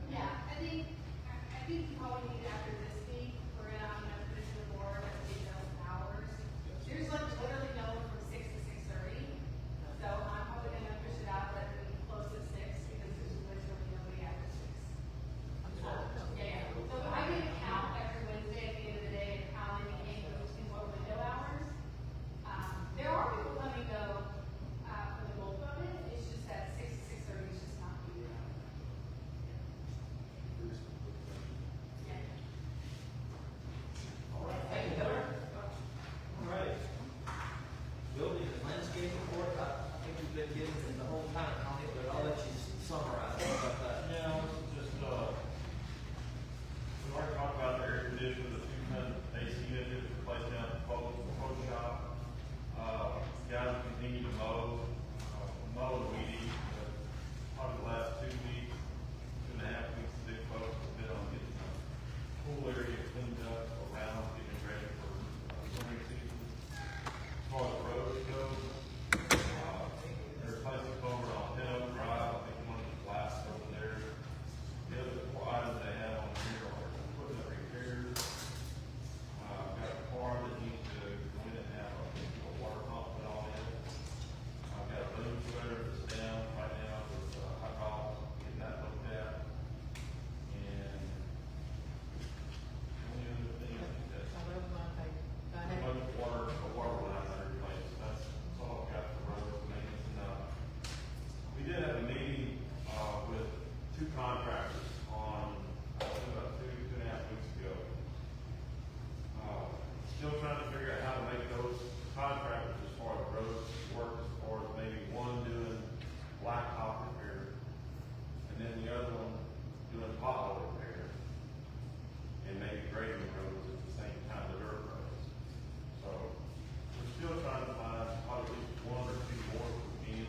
Yeah, I think you probably need after this week, we're gonna have enough for the board at 8,000 hours. There's like literally no one from 6 to 6:30, so I'm probably gonna push it out that we close at 6 because there's literally nobody after 6. Yeah, so I can count every Wednesday at the end of the day and how many came in what window hours. There are people coming though, for the bulk of it, it's just that 6 to 6:30 is just not good. Yeah. All right, thank you, Heather. All right. Building and landscape report, I think we've been getting it the whole time, Connie, but I'll let you summarize it about that. Yeah, this is just, we already talked about the air conditioner, the 2-ton AC unit, replaced down at the pro shop. Guys continue to mow and weed eat, probably the last 2 weeks, 2.5 weeks, the big folks have been on getting the pool area cleaned up around, getting ready for swimming season. As far as roads go, there's places over on Pin Oak Drive, I think one of the flats over there. The other 4 items they have on here are putting up repairs. Got a car that needs to go in and have a water pump put on it. I've got a boom sweater that's down right now with hydraulics, getting that looked at. And only other thing I think that's pretty much a water line that I replaced. That's all I've got for roads, maintenance and we did have a meeting, with 2 contractors on, about 2.5 weeks ago. Still trying to figure out how to make those contractors as far as roads work, as far as maybe one doing blacktop repair, and then the other one doing pothole repair, and maybe grading roads at the same time, the dirt roads. So, we're still trying to find probably at least 1 or 2 more if we can,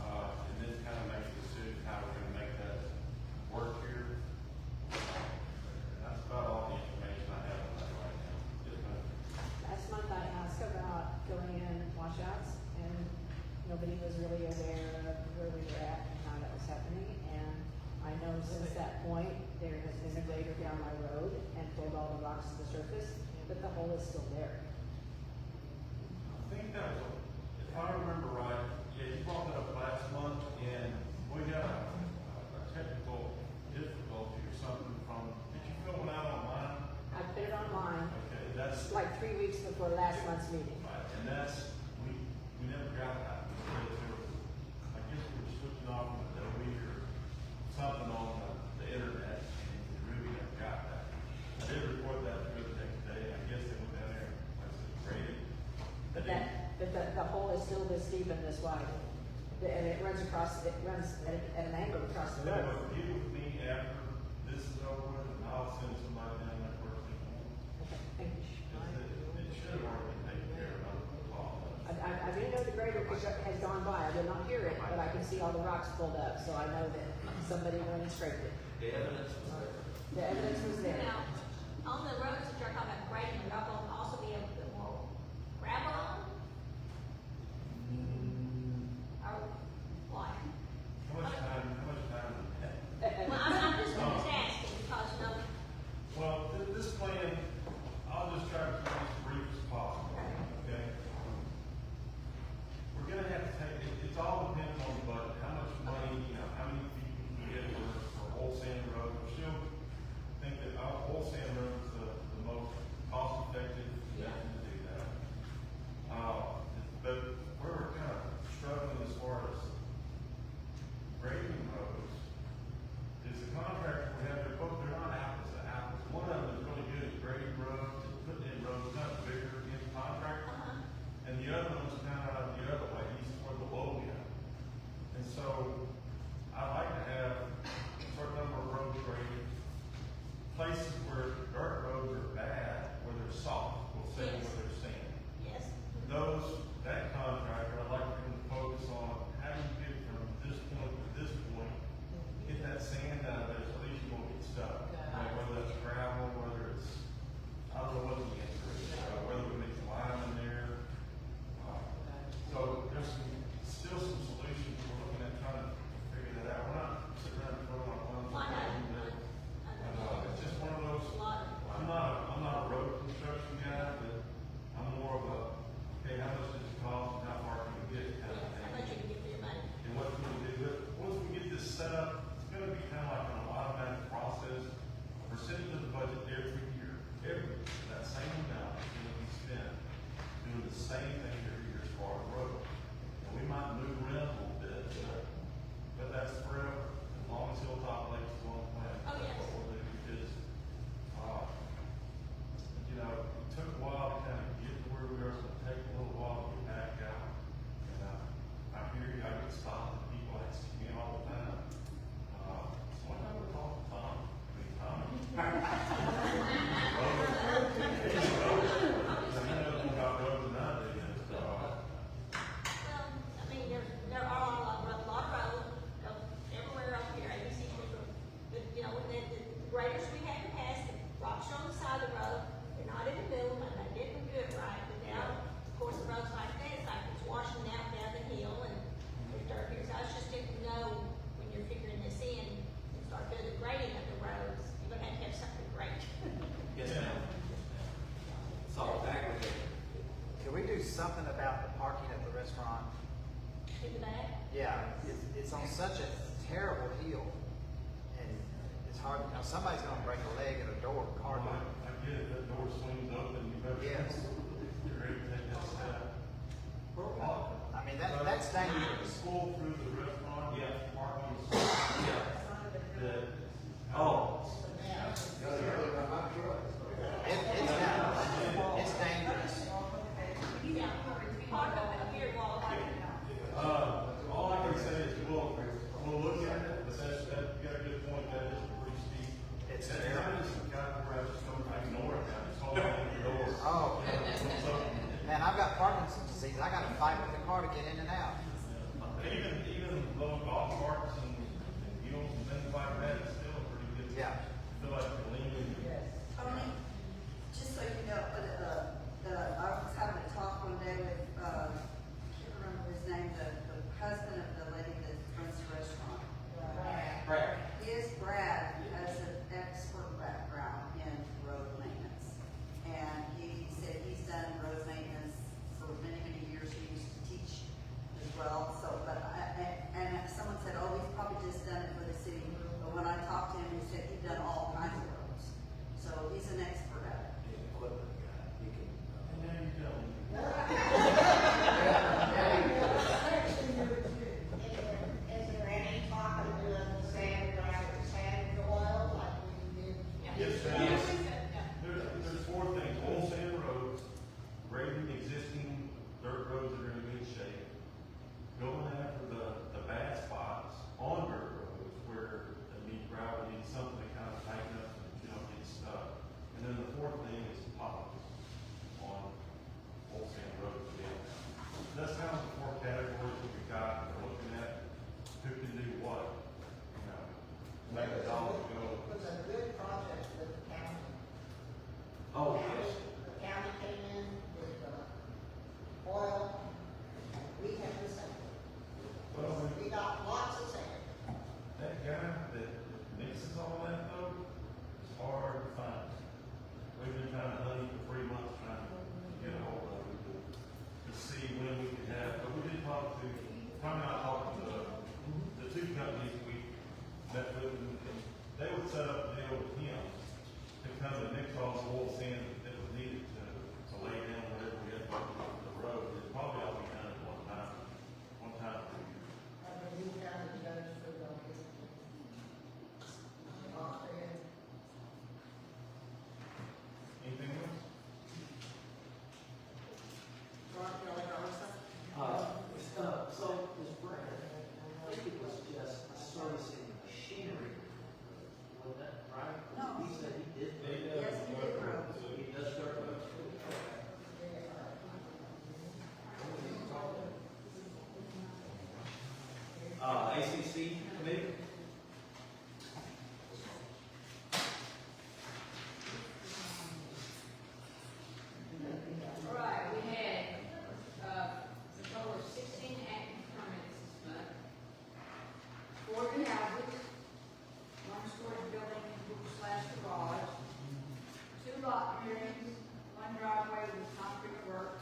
and then kind of make a decision how we're gonna make that work here. And that's about all the information I have on that right now. Yes, ma'am. Last month I asked about filling in washouts, and nobody was really aware of where we were at and how that was happening. And I know since that point, there has been a grader down my road and pulled all the rocks to the surface, but the hole is still there. I think that was, if I remember right, yeah, you brought that up last month, and we got a technical difficulty or something from, did you fill one out online? I put it online Okay, that's, like 3 weeks before last month's meeting. right, and that's, we never got that. I guess we were switching off from Adobe or something on the internet, and we really never got that. I did report that to the next day, I guess they went down there, like I said, graded. But the hole is still this deep and this wide. And it runs at an angle across the Then road. we'll get with me after this is over with, and I'll send somebody down there first thing in the morning. Okay, thank you. It should have already been taken care of, I I do know the grader has gone by. I did not hear it, but I can see all the rocks pulled up, so I know that somebody went and scraped it. The evidence was there. The evidence was there. Now, on the roads that you're talking about grading, y'all gonna also be able to put more gravel on? Or what? How much time Well, I'm just asking because, you know, Well, this plan, I'll just try to keep it as brief as possible, okay? We're gonna have to take, it's all depends on the budget, how much money, how many feet we can get for old sand road. We still think that our old sand road is the most cost effective method to do that. But we're kind of struggling as far as grading roads. Is the contractor we have, they're not apples to apples. One of them is really good at grading roads and putting in roads, not bigger in the contractor. And the other one's kind of the other way, he's toward the low end. And so, I like to have a certain number of roads graded. Places where dirt roads are bad, where they're soft, we'll say Yes. where they're sand. yes. That contractor, I'd like for him to focus on how do you get from this point to this point, get that sand out of there, so at least you won't get stuck. Like whether that's gravel, whether it's, I don't know what the answer is, whether we make lime in there. So there's still some solutions we're looking at trying to figure that out. We're not sitting around throwing our thumbs Why not? up. It's just one of those, I'm not a road construction guy, but I'm more of a, okay, how much does it cost and how far can we get kind of How much thing. you can get for your money? And what can we do with it? Once we get this set up, it's gonna be kind of like an automatic process. We're sending to the budget every year, that same amount is gonna be spent doing the same thing every year as far as road. And we might move around a little bit, but that's forever, as long as Hilltop Lake's the one plan. Oh, yes. That's what we'll do, because, it took a while to kind of get to where we are, so it'll take a little while to get back out. And, I hear you, I get stopped, and people ask me all the time, what time we call Tom? Tom. You know about roads and I do, Well, I mean, there are a lot of roads, everywhere up here, you see people, but, you know, when the graders we have in the past, the rocks are on the side of the road, they're not in the middle, and they didn't do it right, but now, of course, the roads like that, it's like it's washing out down the hill, and there's dirt here, so I just didn't know, when you're figuring this in, and start doing the grading of the roads, you're gonna have something great. Yes, ma'am. It's all aggregate. Can we do something about the parking at the restaurant? In the back, Yeah, it's on such a terrible hill, and it's hard, somebody's gonna break a leg at a door, car door. I get it, that door swings open, you better. Yes. You're ready to take that step. I mean, that's dangerous. School through the restaurant, yeah, parking. Yeah. Oh. It's dangerous. yeah, part of it here, wall, All I can say is we'll look at it, but you got a good point, that is pretty steep. It's That terrible. time is got where I just don't ignore it, I just hold on to the door. Oh, So, man, I've got Parkinson's disease. I gotta fight with the car to get in and out. even low golf carts and mules and things like that, it's still a pretty good. Yeah. I feel like you're leaning. Tony, just so you know, I was having a talk one day with, I can't remember his name, the husband of the lady that runs the restaurant. Brad. Brad has an expert background in road maintenance. And he said he's done road maintenance for many, many years. He used to teach the miles ago. It was a good project with the county. Oh, yes. The county came in with, oil, we had the same. Well, We got lots of sand. that guy that mixes all that though, is hard to find. We've been trying to hunt him for 3 months, trying to get a hold of him to see when we could have, but we did talk to, Tommy and I talked to the two companies we met with, and they would set up a deal with him to come and mix all the oil sand that was needed to lay down whatever we had to do on the road. It's probably all we done at one time or two. I've been new county judge for the, Anything else? So, Ms. Brand, I think it was just servicing machinery, wasn't that right? No. He said he did. Yes, he did roads. He does start roads. ACC committee? All right, we had, a total of 16 active permits this month. 4 new houses, 1 storage building / garage, 2 lot clearings, 1 driveway with concrete work,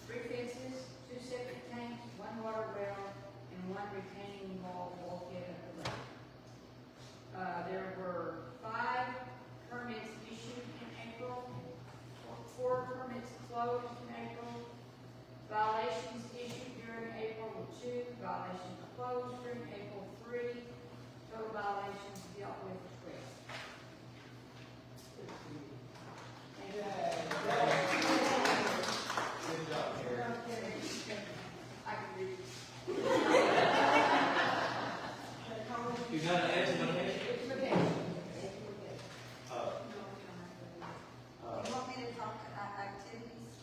3 fences, 2 septic tanks, 1 water well, and 1 retaining wall bulkhead at the lake. There were 5 permits issued in April, 4 permits closed in April, violations issued during April were 2, violations closed during April 3, total violations dealt with 12. Thank you. Good job, Terry. I can read. You got an explanation? You want me to talk activities?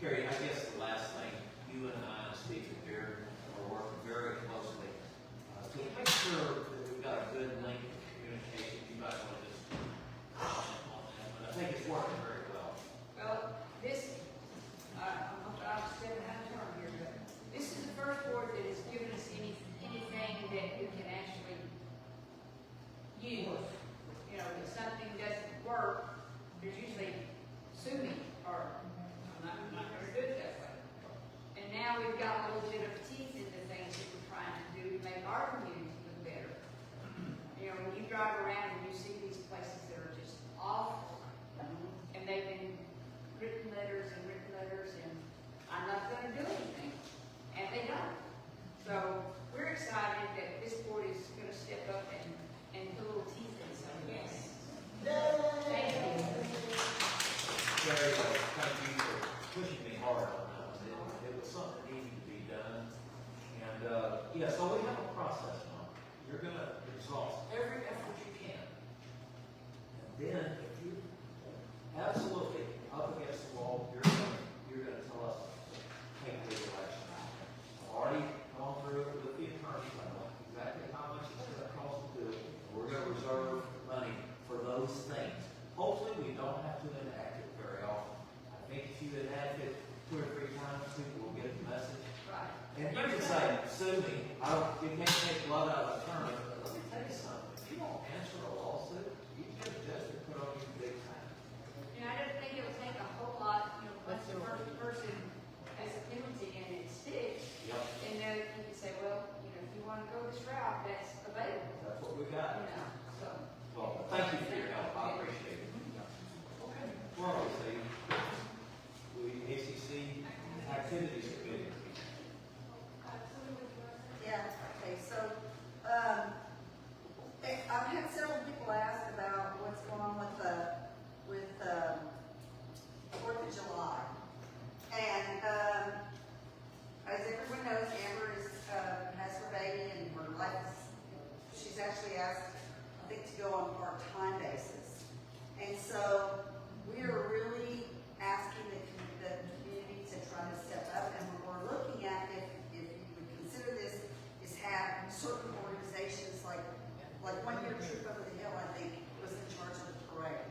Carrie, I guess the last thing, you and I and Steve here are working very closely to make sure that we've got a good link of communication. You might want to just comment on that, but I think it's working very well. Well, this, I'm stepping out of turn here, but this is the first board that has given us anything that we can actually use. You know, if something doesn't work, there's usually sue me, or I'm not gonna do it that way. And now we've got a little bit of teeth in the things that we're trying to do to make our community look better. You know, when you drive around and you see these places that are just awful, and they've been written letters, and I'm not gonna do anything, and they don't. So, we're excited that this board is gonna step up and put a little teeth in some of this. Thank you. Carrie, thank you for pushing me hard on that one. It was something that needed to be done. And, yeah, so we have a process now. You're gonna exhaust every effort you can. And then, if you absolutely up against the wall, you're gonna tell us to take legal action. I've already gone through it with the attorney. I know exactly how much it's gonna cost to do it. We're gonna reserve money for those things. Hopefully, we don't have to enact it very often. I think if you enact it 2 or 3 times, people will get the message. Right. And you can say, sue me, you can't take blood out of the turnip, but let me tell you something, if you don't answer a lawsuit, you get a judge to put on you big time. And I don't think it would take a whole lot, you know, once the first person has a penalty and it sticks. Yep. And then you can say, well, you know, if you wanna go this route, that's available, That's what we got. you know, so. Well, thank you for your help, I appreciate it. Okay. Where are we, Steve? ACC Activities Committee. Yeah, okay, so, I've had several people ask about what's going on with the 4th of July. And, as everyone knows, Amber has her baby and her life she's actually asked, I think, to go on a part-time basis. And so, we are really asking the community to try to step up, and what we're looking at, if you would consider this, is have certain organizations like like 1 year Trip Over the Hill, I think, was in charge of the parade.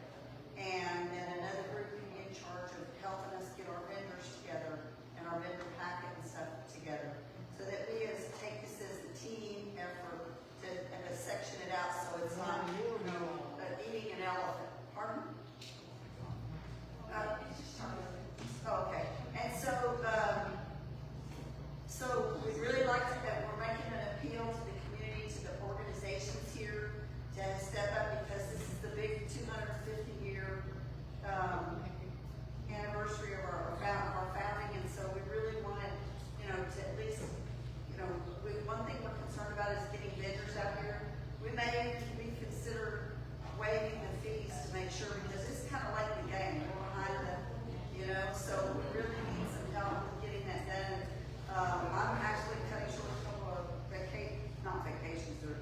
And then another group can be in charge of helping us get our vendors together and our vendor packet and stuff together. So that we take this as a team effort to section it out so it's not, eating an elephant. Pardon? Okay. And so we really like that we're making an appeal to the community, to the organizations here to step up, because this is the big 250-year anniversary of our founding, and so we really wanted, to at least, one thing we're concerned about is getting vendors out here. We may consider waiving the fees to make sure, because it's kind of like the game, we're behind them, so we really need some help with getting that done. I'm actually cutting short a couple of not vacations or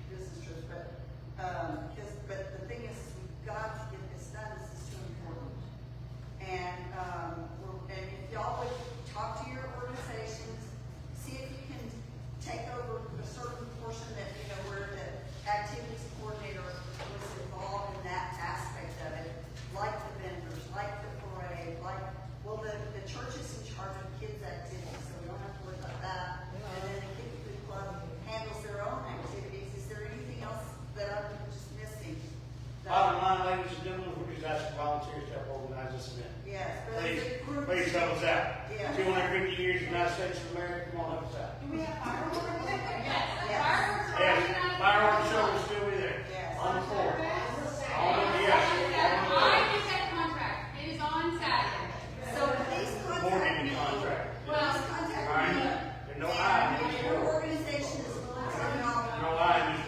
business trips, but the thing is, we've got to get this done. This is too important. And if y'all would talk to your organizations, see if you can take over a certain portion that, where the activities coordinator was involved in that aspect of it, like the vendors, like the parade, the church is in charge of kids' activities, so we don't have to worry about that. And then the Kid Food Club handles their own activities. Is there anything else that I'm just missing? Bottom line, ladies and gentlemen, we're just asking volunteers to help organize this event. Yes, but as a group. Please help us out. Yeah. 250 years of the United States of America, come on, help us out. Do we have fireworks? Yes. Yes. Fireworks are Yes, organized. fireworks show will still be there. Yes. On the floor. I just had a contract. It is on Saturday. So please Board contact in me. the contract. Well, Please contact All right. me. There's no lie. And if your organization is willing to help, No lie in this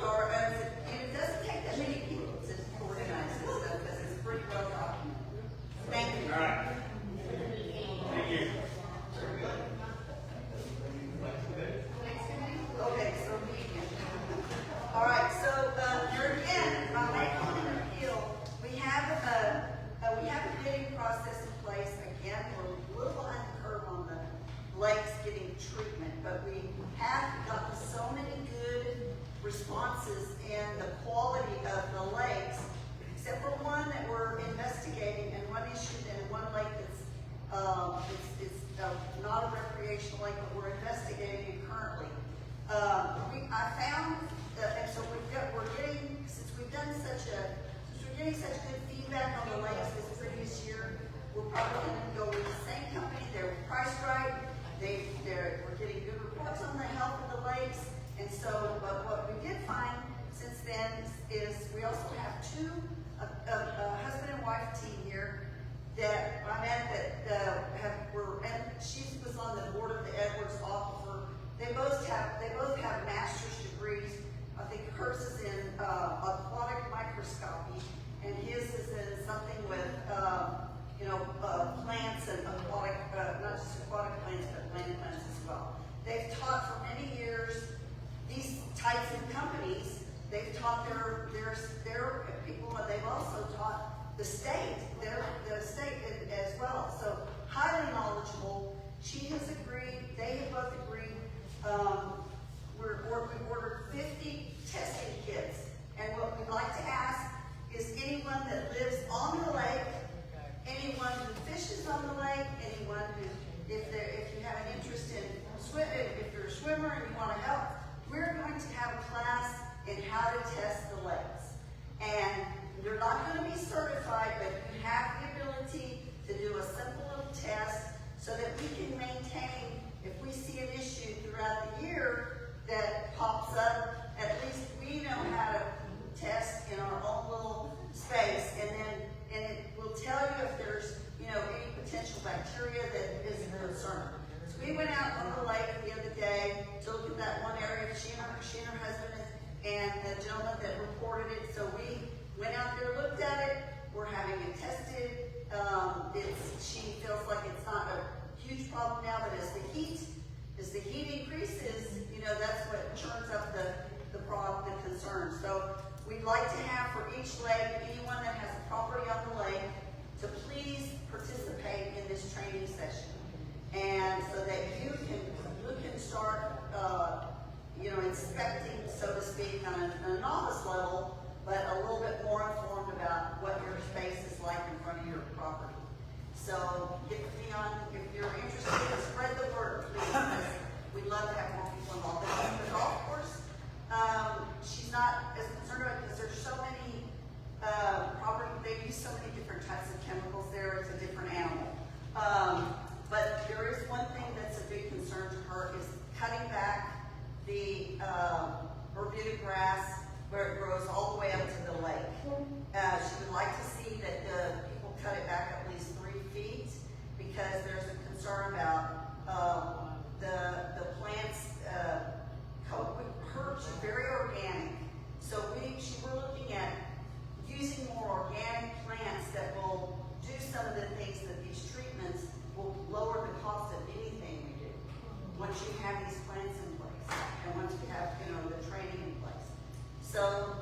board. and it doesn't take that many people to organize this stuff, because it's pretty well documented. Thank you. All right. Thank you. Okay, so meeting. All right, so, here again, by making an appeal, we have a bidding process in place. Again, we're a little behind the curve on the lakes getting treatment, but we have gotten so many good responses in the quality of the lakes, except for one that we're investigating, and one issue, and one lake that's, it's not a recreational lake, but we're investigating it currently. I found, and so we're getting, since we're getting such good feedback on the lakes this previous year, we're probably going to go with the same company. They're priced right. We're getting good reports on the health of the lakes. And so, but what we did find since then is we also have a husband and wife team here that I met that and she was on the board of the Edwards Aquifer. They both have master's degrees. I think hers is in aquatic microscopy, and his is in something with plants and aquatic, not just aquatic plants, but plant plants as well. They've taught for many years these types of companies. They've taught their people, and they've also taught the state, the state as well. So highly knowledgeable. She has agreed. They have both agreed. We've ordered 50 testing kits, and what we'd like to ask is anyone that lives on the lake, anyone who fishes on the lake, anyone who, if you have an interest in swimming, if you're a swimmer and you want to help, we're going to have a class in how to test the lakes. And you're not going to be certified, but you have the ability to do a simple little test so that we can maintain, if we see an issue throughout the year that pops up, at least we know how to test in our own little space, and it will tell you if there's any potential bacteria that is a concern. So we went out on the lake the other day to look at that one area. She and her husband and the gentleman that reported it. So we went out there, looked at it. We're having it tested. She feels like it's not a huge problem now, but as the heat increases, that's what churns up the problem, the concern. So we'd like to have for each lake, anyone that has a property on the lake, to please participate in this training session. And so that you can start, inspecting, so to speak, on a novice level, but a little bit more informed about what your space is like in front of your property. So get with me on, if you're interested, spread the word, please, because we'd love to have more people involved. The golf course, she's not as concerned about it because there's so many they use so many different types of chemicals there. It's a different animal. But there is one thing that's a big concern to her is cutting back the Bermuda grass where it grows all the way up to the lake. She would like to see that the people cut it back at least 3 feet because there's a concern about the plants. She's very organic, so we're looking at using more organic plants that will do some of the things that these treatments will lower the cost of anything we do. Once you have these plants in place, and once we have the training in place, so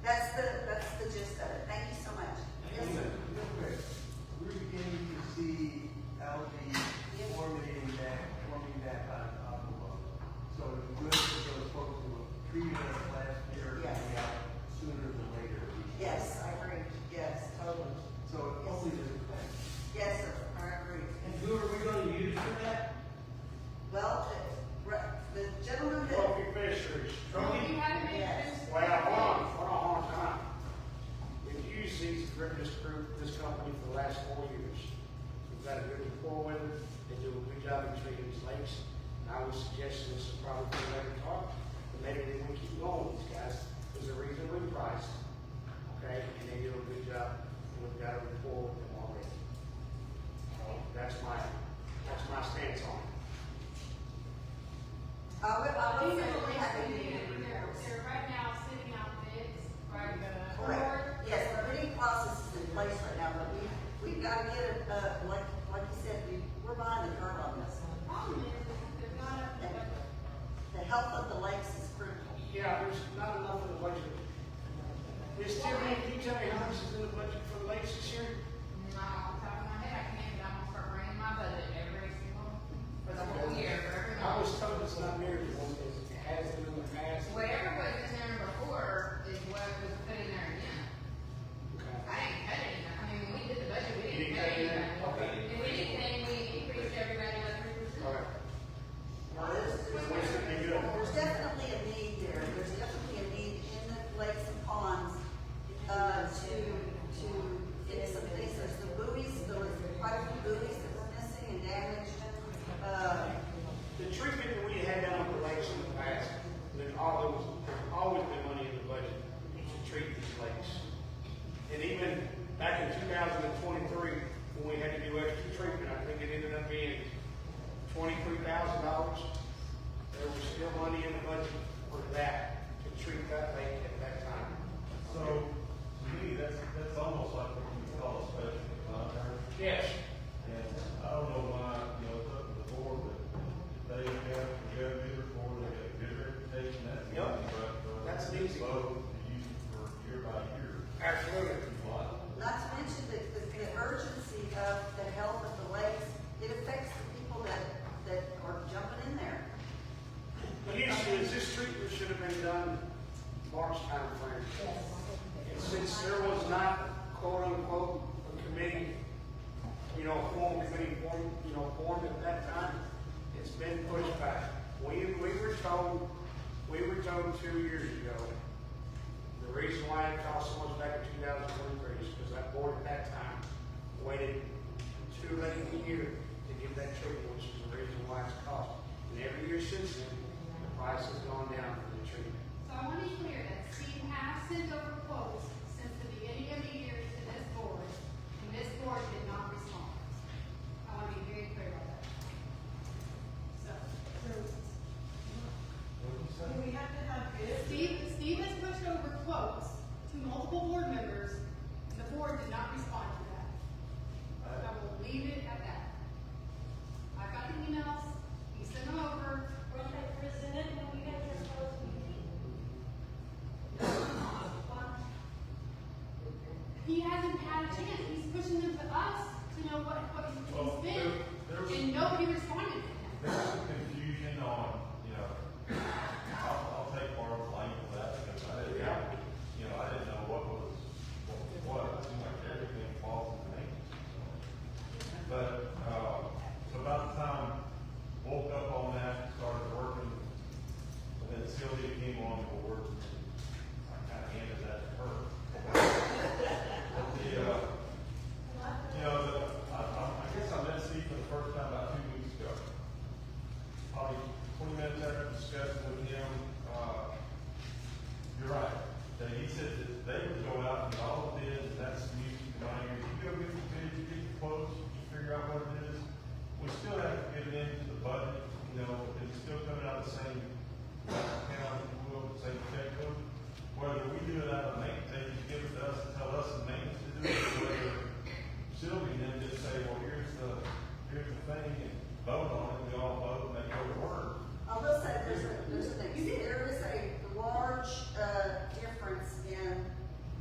that's the gist of it. Thank you so much. Yes, sir. Real quick, we're beginning to see algae forming back on the boat. So it's good for those folks who were treated us last year Yes. coming out sooner than later. Yes, I agree. Yes, totally. So hopefully there's a plan. Yes, sir. I agree. And who are we gonna use for that? Well, the gentleman that. Trophy fisheries. You haven't been Yes. Well, hold on, time. We've used this company for the last 4 years. We've got a good rapport with them. They do a good job in treating these lakes. And I would suggest this is probably for another talk, but maybe they will keep going with these guys. There's a reasonably priced, okay, and they do a good job. And we've got a rapport with them already. So that's my stance on it. I would These say are the we links have a we meeting. need. They're right now sitting out bids, right? Correct. Yes, the bidding process is in place right now, but we've got to get it, like you said, we're behind the curve on this. The problem is there's not enough budget. The health of the lakes is critical. Yeah, there's not enough in the budget. Miss Tiffany, can you tell me how much is in the budget for the lakes this year? Not off the top of my head, I can't, but I'm gonna start bringing my budget every single, for the whole year, for every I was month. told it's not near as one as it has been in the past. Whatever was in there before is what was put in there again. Okay. I didn't cut anything, I mean, when we did the budget, we You didn't didn't cut cut anything? anything. Okay. If anything, we increased everybody by 3%. All right. Well, there's Pretty good. there's definitely a need there. There's definitely a need in the lakes and ponds, to get some things. There's the buoys, there was quite a few buoys that were missing and damaged. The treatment that we had down on the lakes in the past, there's always been money in the budget to treat these lakes. And even back in 2023, when we had to do extra treatment, I think it ended up being $23,000. There was still money in the budget for that, to treat that lake at that time. So, to me, that's almost like what you call a special contract. Yes. And I don't know why, it's up to the board, but they have bidder for, they have a good reputation, that's easy, Yep. but. That's an easy one. Vote to use it for year by year. Absolutely. Not to mention the urgency of the health of the lakes. It affects the people that are jumping in there. The issue is this treatment should have been done March timeframe. And since there was not, quote unquote, a committee, formal committee formed at that time, it's been pushed back. We were told 2 years ago, the reason why it cost so much back in 2023 is because that board at that time waited too late in the year to give that treatment, which is the reason why it's cost. And every year since then, the price has gone down for the treatment. So I want to be clear that Steve has sent over quotes since the beginning of the year to this board, and this board did not respond. I want to be very clear about that. So, Do we have to have bids? Steve has pushed over quotes to multiple board members, and the board did not respond to that. I will leave it at that. I got the emails, he sent them over. Were they presented when we had this closed meeting? He hasn't had a chance, he's pushing them to us to know what Well, he's been, there was- and nobody responded to him. There's some confusion on, I'll they would go out and get all the bids, and that's music to my ears. You go get the bids, you get the quotes, you figure out what it is. We still have to get it into the budget, you know, it's still coming out the same account, if you will, the same checkbook. Whether we do it out of maintenance, they just give it to us and tell us the maintenance to do it, or whether Sylvia then just say, well, here's the thing, and vote on it, we all vote, and they go to work. I will say, there's a thing, there is a large, difference in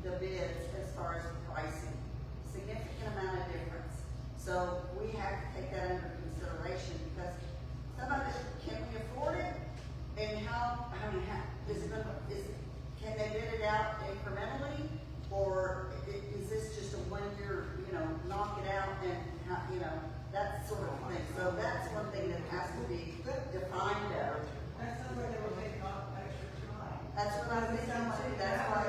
the bids as far as pricing, significant amount of difference. So we have to take that under consideration, because some of it, can we afford it? And how, is it gonna, can they bid it out incrementally? Or is this just a 1 year, knock it out and, that sort of thing? So that's one thing that has to be defined better. That's not where they were taking off extra time. That's what I'm thinking too, that's why,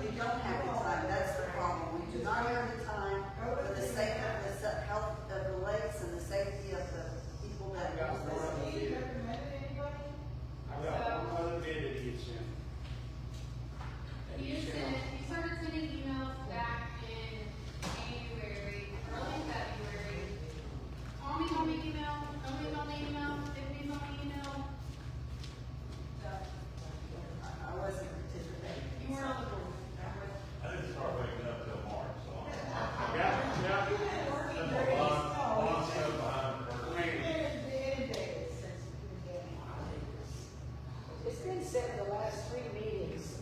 you don't have the time, that's the problem. We do not have the time for the sake of the health of the lakes and the safety of the people that use the Has lake. he recommended anybody? I got one other bid that he had sent. He started sending emails back in January, early February. Call me on the email, tell me on the email, hit me on the email. So, I wasn't participating. you weren't on the board. I didn't start waking up till March, so I'm. Yeah. There's a lot of stuff behind the curtain. It's been said the last 3 meetings,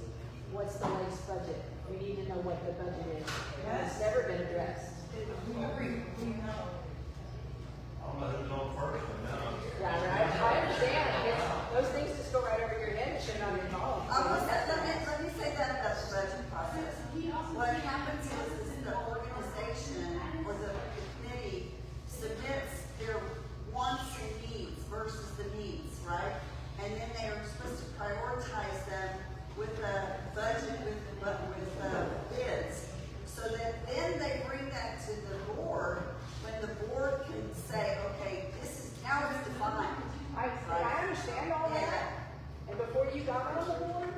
what's the lakes budget? We need to know what the budget is. And it's never been addressed. We know. I don't know who's on first, but now. Yeah, right, I understand, those things just go right over your head and should not involve. Let me say that about the budget process. What happens is the organization or the committee submits their wants and needs versus the needs, right? And then they are supposed to prioritize them with the budget, with bids. So that then they bring that to the board, when the board can say, okay, this is, now it's defined. I understand all that. And before you got on the board,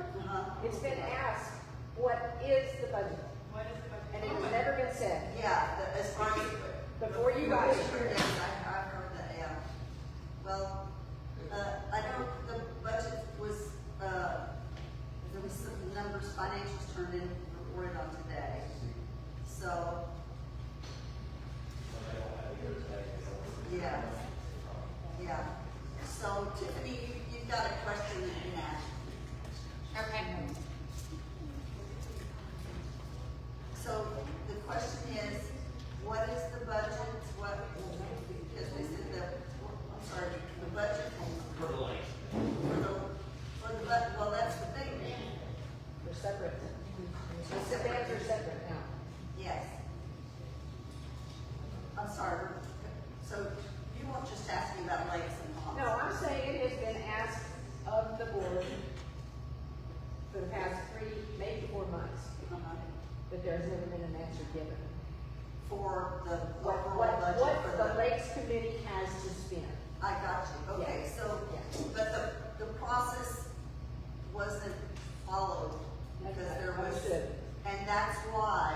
it's been asked, what is the budget? What is the budget? And it has never been said. Yeah, as far as. Before you got here. Yes, I've heard that, yeah. Well, I know the budget was, there was some numbers, financials turned in, reported on today. So, yeah, yeah. So Tiffany, you've got a question that you can ask. Okay. So the question is, what is the budget, because we said the budget For the lake. well, that's the thing. They're separate. The bands are separate now. Yes. I'm sorry, so you won't just ask me about lakes and ponds? No, I'm saying it has been asked of the board for the past 3, maybe 4 months, but there's never been an answer given. For the What overall budget for the Lakes Committee has to spend. I got you, okay, Yes. so, Yes. but the process wasn't followed, because there was, Understood. and that's why,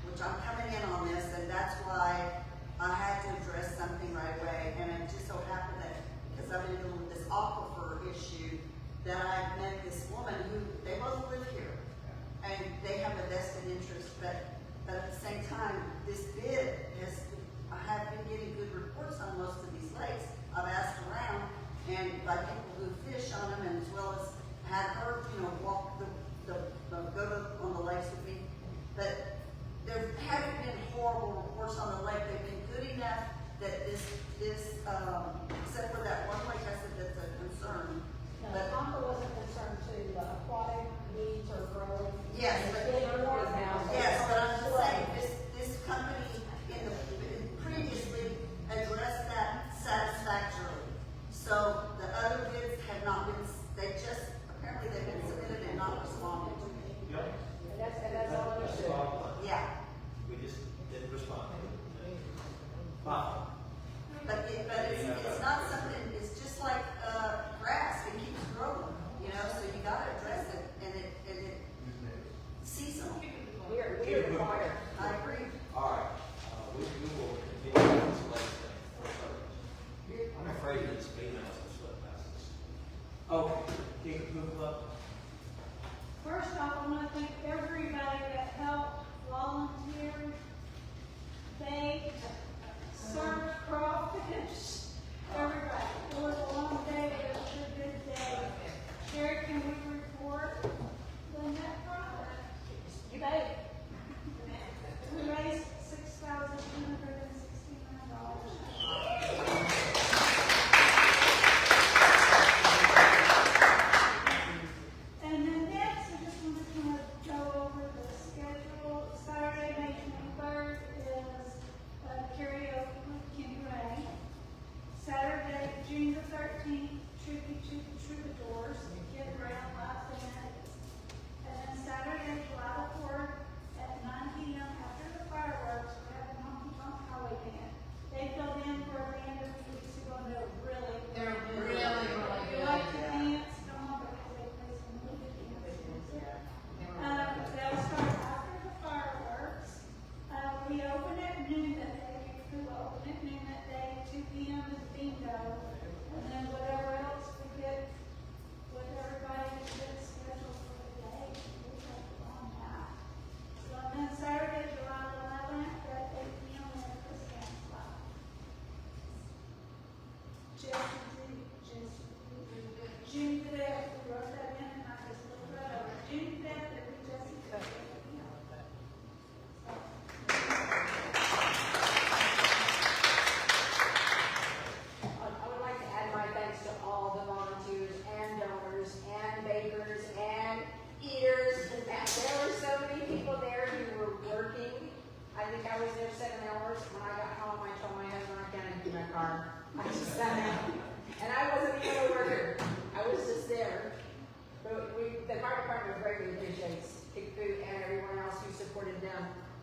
which I'm coming in on this, and that's why I had to address something right away, and it just so happened that, because I've been dealing with this aquifer issue, that I met this woman who, they both live here, and they have a vested interest, but at the same time, this bid is, I have been getting good reports on most of these lakes. I've asked around, and by people who fish on them, and as well as had her, walk go on the lakes with me. But there haven't been horrible reports on the lake. They've been good enough that this, except for that one lake, I said that's a concern. No, But Concord wasn't concerned to aquatic needs or growth. yes, but It's getting more now. yes, but I'm just saying, this company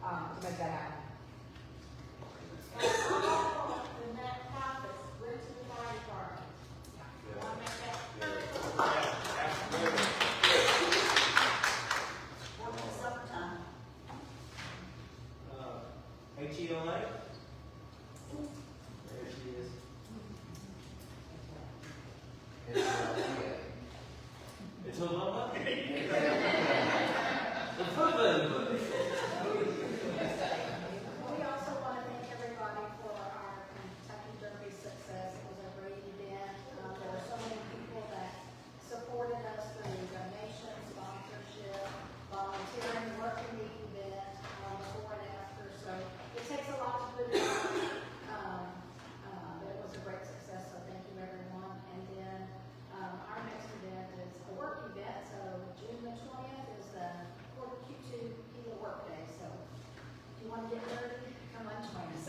to make that happen. In that office, went to the fire department. I'll make that Work in the summertime. HELA? There she is. It's a mama? We also want to thank everybody for our Kentucky Derby success. It was a great event. There were so many people that supported us through donations, sponsorship, volunteering, working the event, before and after. So it takes a lot to put it on. But it was a great success, so thank you everyone. And then, our next event is a work event, so June the 20th is the quarter Q2 POA work day. So if you want to get dirty, come on, join us.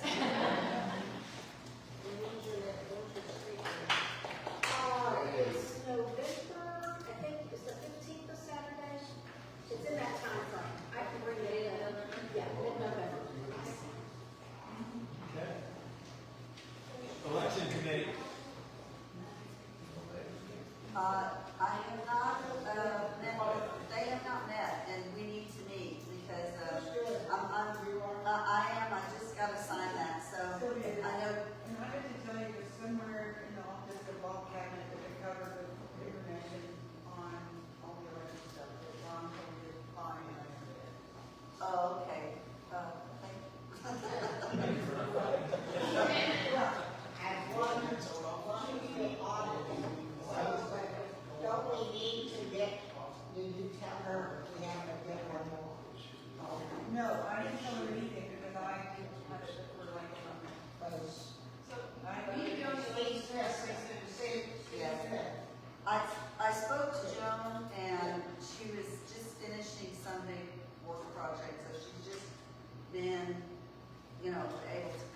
It's November, I think it's the 15th of Saturday. It's in that time frame. I can bring it in. Yeah, mid-November. Okay. Election committee. I have not, met, they have not met, and we need to meet, because, I just gotta sign that, so, I know. And I have to tell you, there's somewhere in the office, a log cabinet that would cover the information on all the election stuff, that Ron told you to find, and I have it. Oh, okay, thank you. As one of the auditors, don't we need to get, did you tell her we have to get one more? No, I didn't tell her anything, because I didn't touch it for like a month. I spoke to Joan, and she was just finishing some big work project, so she's just been, able to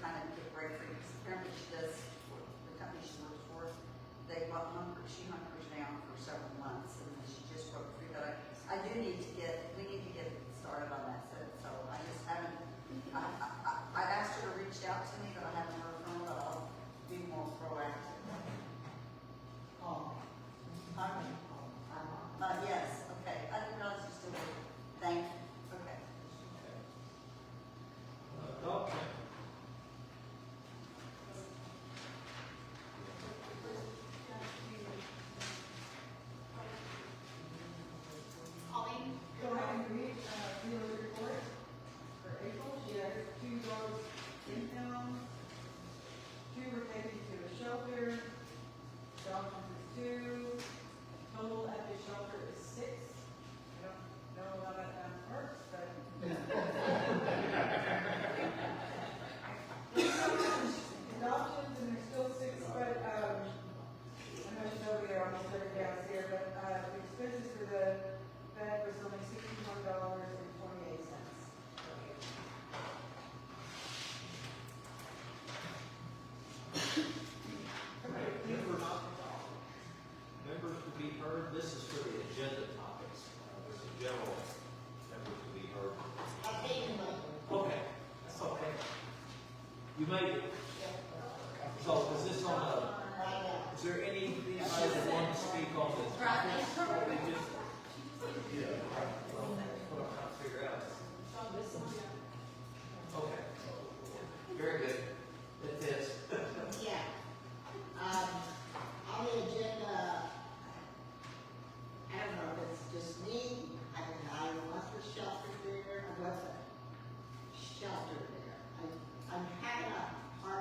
kind of get break free, because apparently she does, the company she works for, she hunkers down for several months, and then she just broke free, but we need to get started on that, so I just haven't, I asked her to reach out to me, but I haven't heard from her, but I'll be more proactive. Yes, okay, I didn't realize you still did. Thank you, okay. Okay. Colleen? Go ahead and read, Leo's report for April. She has 2 dogs in town. 2 were taken to a shelter. Adoptions is 2. Total at the shelter is 6. I don't know how that math works, but. Adoptions, and there's still 6, but, I know she's over there, almost every day's here, but, the expenses for the vet was only $61.28. Members to be heard, this is for the agenda topics. There's a general members to be heard. Okay, that's okay. You made it. So is this on is there anybody that wants to speak on this? Or they just? Yeah. Well, that's what I'm trying to figure out. Okay. Very good. It is. Yeah. On the agenda, I don't know if it's just me, I want the shelter there, I want the shelter there. I'm having a hard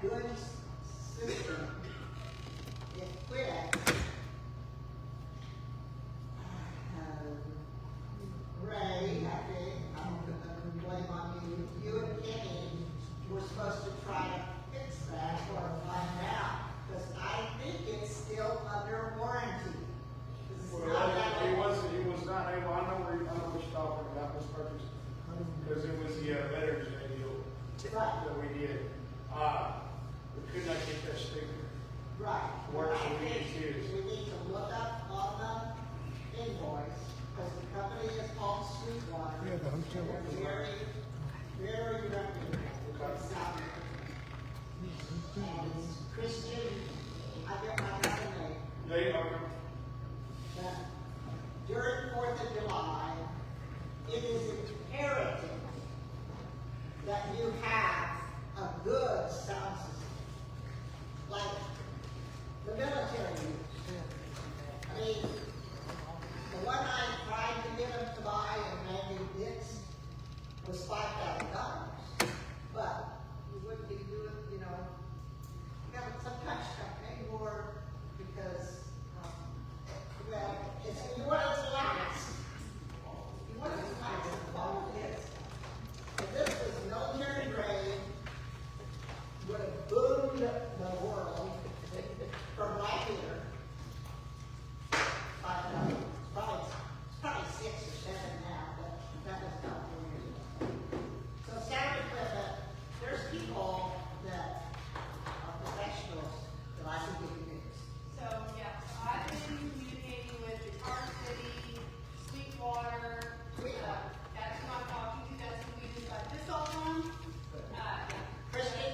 had good system. It quit. Ray, I think, I'm gonna blame on you. You and Kenny were supposed to try to fix that or find out, because I think it's still under warranty. This is Well, not that he old. was not able, I know what you're talking about, Ms. Perkins, because it was the Veterans Day deal Right. that we did. We could not get that sticker. Right. Work I so we think can choose. we need to look up on the invoice, because the company is called Sweetwater. Yeah, the hotel. They're very, very reputable. It's not- And it's Christian, I get my name. They are, That during 4th of July, it is imperative that you have a good sound system, like the military uses. I mean, the one I tried to get them to buy and Randy Dix was $5,000, but you wouldn't be doing, you know, you gotta sometimes you gotta pay more because, well, it's, you want it to last. You want it to last, that's all it is. If this was military grade, would have boomed the world from right here. It's probably 6 or 7 now, but that was about 4 years ago. So sound equipment, there's people that are professionals that I can give you names. So, yeah, so I've been communicating with the Tar City, Sweetwater, that's who I'm talking to, that's who we just got this all from. Yeah. Christian,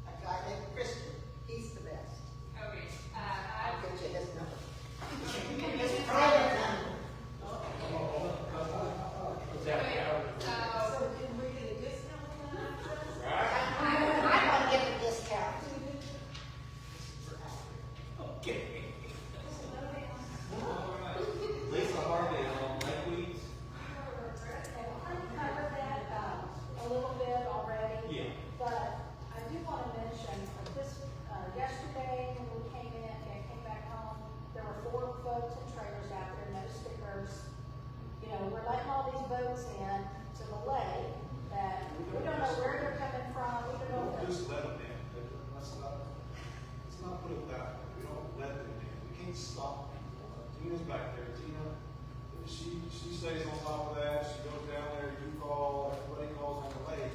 a guy named Christian, he's the best. Okay, I'll get you his number. Okay, His private number. So did we get a discount on that? I want to get the discount. Lisa Harvey on Lake Weeds. I covered that, a little bit already. Yeah. But I do want to mention, this, yesterday when we came in and came back home, there were 4 boats and trailers out there, no stickers. You know, we're letting all these boats in to the lake that we don't know where they're coming from, we don't know. Don't just let them in. Let's not put it that way. We don't let them in. We can't stop people. Tina's back there. Tina, she stays on top of that. She goes down there. You call. Everybody calls on the lake.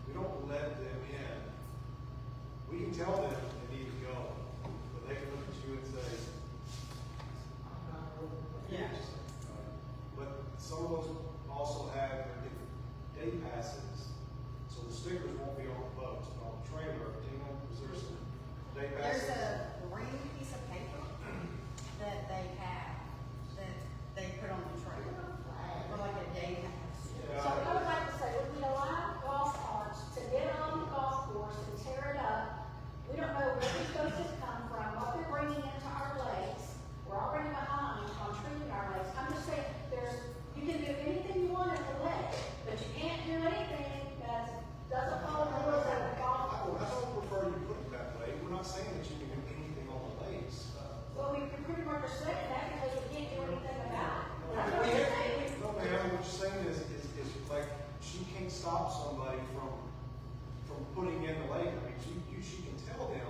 We don't let them in. We can tell them they need to go, but they can look at you and say, Yeah. But some of those also have their different day passes, so the stickers won't be on the boats, but on the trailer. Tina, is there some day passes? There's a green piece of paper that they have, that they put on the trailer, for like a day pass. So I would like to say, when we allow golf carts to get on the golf course and tear it up, we don't know where these boats have come from, what they're bringing into our lakes. We're already behind on treating our lakes. I'm just saying, you can do anything you want at the lake, but you can't do anything that doesn't follow the rules of the golf I course. don't prefer you put it that way. We're not saying that you can do anything on the lakes. Well, we can pretty much are saying that because we can't do anything about it. That's what No, we're saying. ma'am, what you're saying is like, she can't stop somebody from putting in the lake. I mean, she can tell them,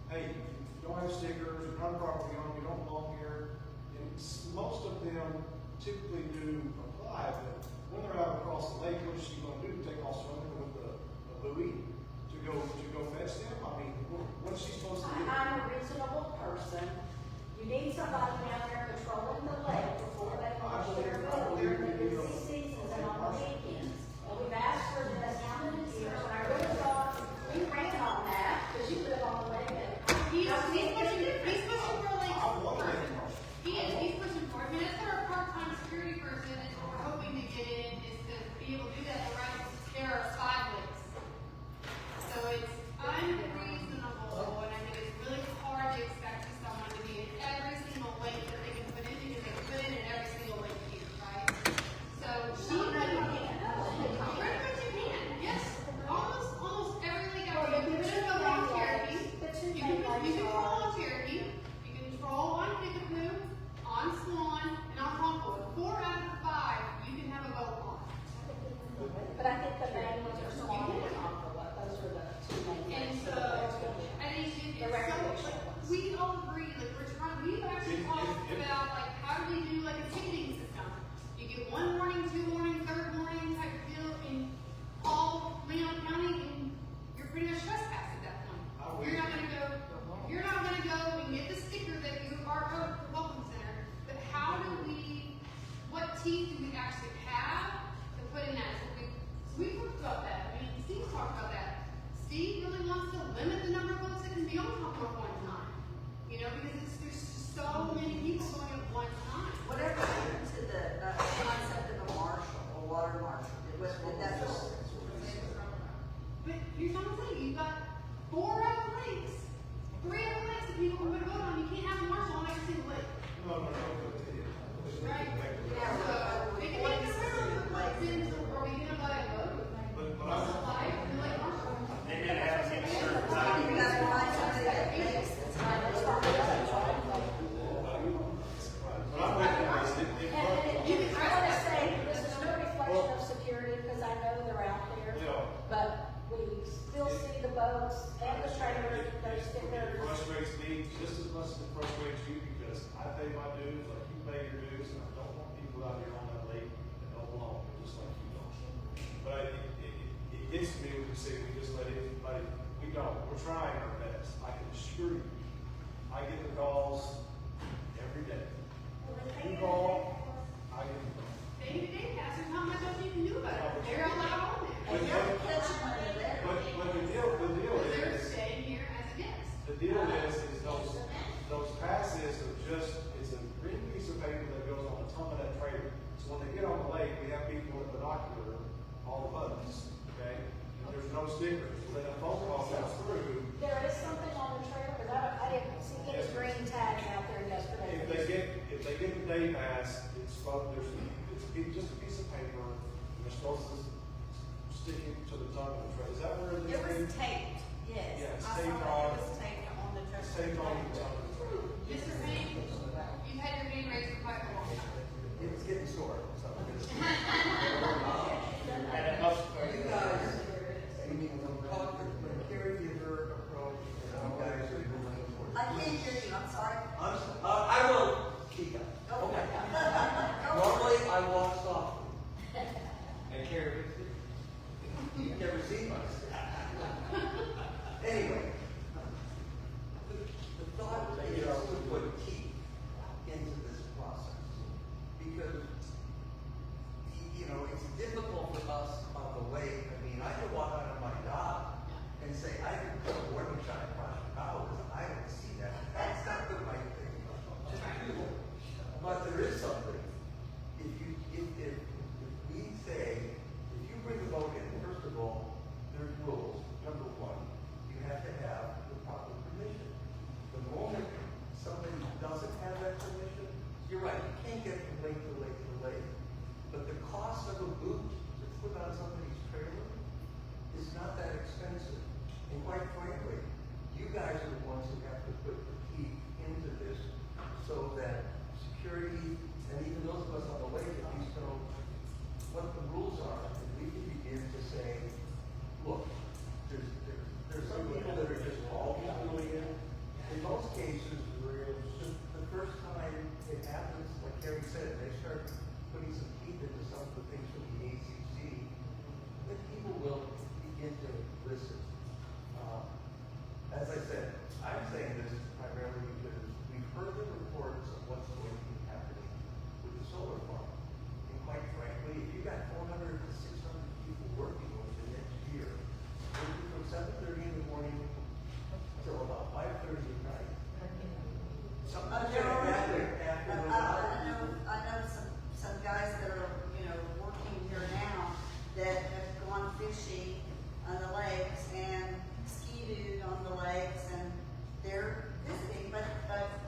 hey, you don't have stickers, you're not property owned, you don't belong here. And most of them typically do apply, but when they're out across the lake, what is she gonna do? Take off swimming with a buoy to go fetch them? I mean, what is she supposed to do? I'm a reasonable person. You need somebody down there patrolling the lake before they launch their boat during the busy seasons and on the weekends. And we've asked for this how many years, and I really thought we ran on that, because you live on the lake. He's pushing for like. I want to make a motion. He's pushing for it. I mean, that's what our part-time security person is, what we're hoping to get in, is to be able to do that, but right, there are 5 lakes. So it's unreasonable, and I think it's really hard to expect someone to be in every single lake that they can put in, because they can put in teeth do we actually have to put in that? So we talked about that. I mean, Steve talked about that. Steve really wants to limit the number of books that can be on top of one time. You know, because there's just so many people going at one time. Whatever happened to the concept of a marshal, a water marshal? Did that go? But here's what I'm saying, you've got 4 other lakes, 3 other lakes that people can put a vote on, you can't have a marshal on every single lake. No. Right? So, we can make it around the questions, or we can invite a vote. But I'm, Apply it to the lake marshal. They did have to get certain You gotta find somebody that makes the time to start. but I'm with you, guys. I want to say, this is no reflection of security, because I know they're out there, Yeah. but we still see the boats and the trailers, those It stickers. frustrates me just as much as it frustrates you, because I pay my dues like you pay your dues, and I don't want people out here on that lake that don't belong, just like you don't. But it gets to me when you say we just let anybody, we don't, we're trying our best, I can assure you. I get the calls every day. You call, I get the call. Day-to-day passers, how much else you can do about it? They're allowed on there. And they'll catch them when they're there. But the deal They're is, staying here as a guest. the deal is those passes are just, it's a green piece of paper that goes on the tongue of that trailer. So when they get on the lake, we have people with binocular, all the buttons, okay? And there's no stickers, so then a phone call comes through. There is something on the trailer, but I didn't see any green tags out there yesterday. If they get the day pass, it's just a piece of paper, and they're supposed to stick it to the tongue of the trailer. Is that where it is? It was taped, yes. Yeah, it's I saw taped that. on. It was taped on the truck. It's taped on the tongue of the trailer. Mr. Payne, you've had your hand raised for quite a long time. It's getting sore, so. And it must, You guys, I mean, when caregiver approach, you guys are moving towards. I can't hear you, I'm sorry. I will keep up. Okay. Normally, I walk softly. And carry, you've never seen my Anyway, the thought is to put teeth into this process. Because, you know, it's difficult for us on the lake. I mean, I can walk out of my dock and say, I can put a warning sign across your bow, because I don't see that. That's not the right thing to do. But there is something. If we say, if you bring a boat in, first of all, there's rules. Number one, you have to have the proper permission. The moment somebody doesn't have that permission, you're right, you can't get from lake to lake to lake. But the cost of a boot to put on somebody's trailer is not that expensive. And quite frankly, you guys are the ones who have to put the teeth into this so that security, and even those of us on the lake, at least know what the rules are, and we can begin to say, look, there's some people that are just always doing it. In most cases, the first time it happens, like Carrie said, they start putting some teeth into some of the things from the ACC, then people will begin to listen. As I said, I'm saying this primarily because we've heard the reports of what's going to be happening with the solar farm. And quite frankly, if you got 400 to 600 people working over the next year, working from 7:30 in the morning till about 5:30 at night. Sometimes There are, after those I know some guys that are, working here now that have gone fishing on the lakes and ski-dooed on the lakes, and they're visiting, but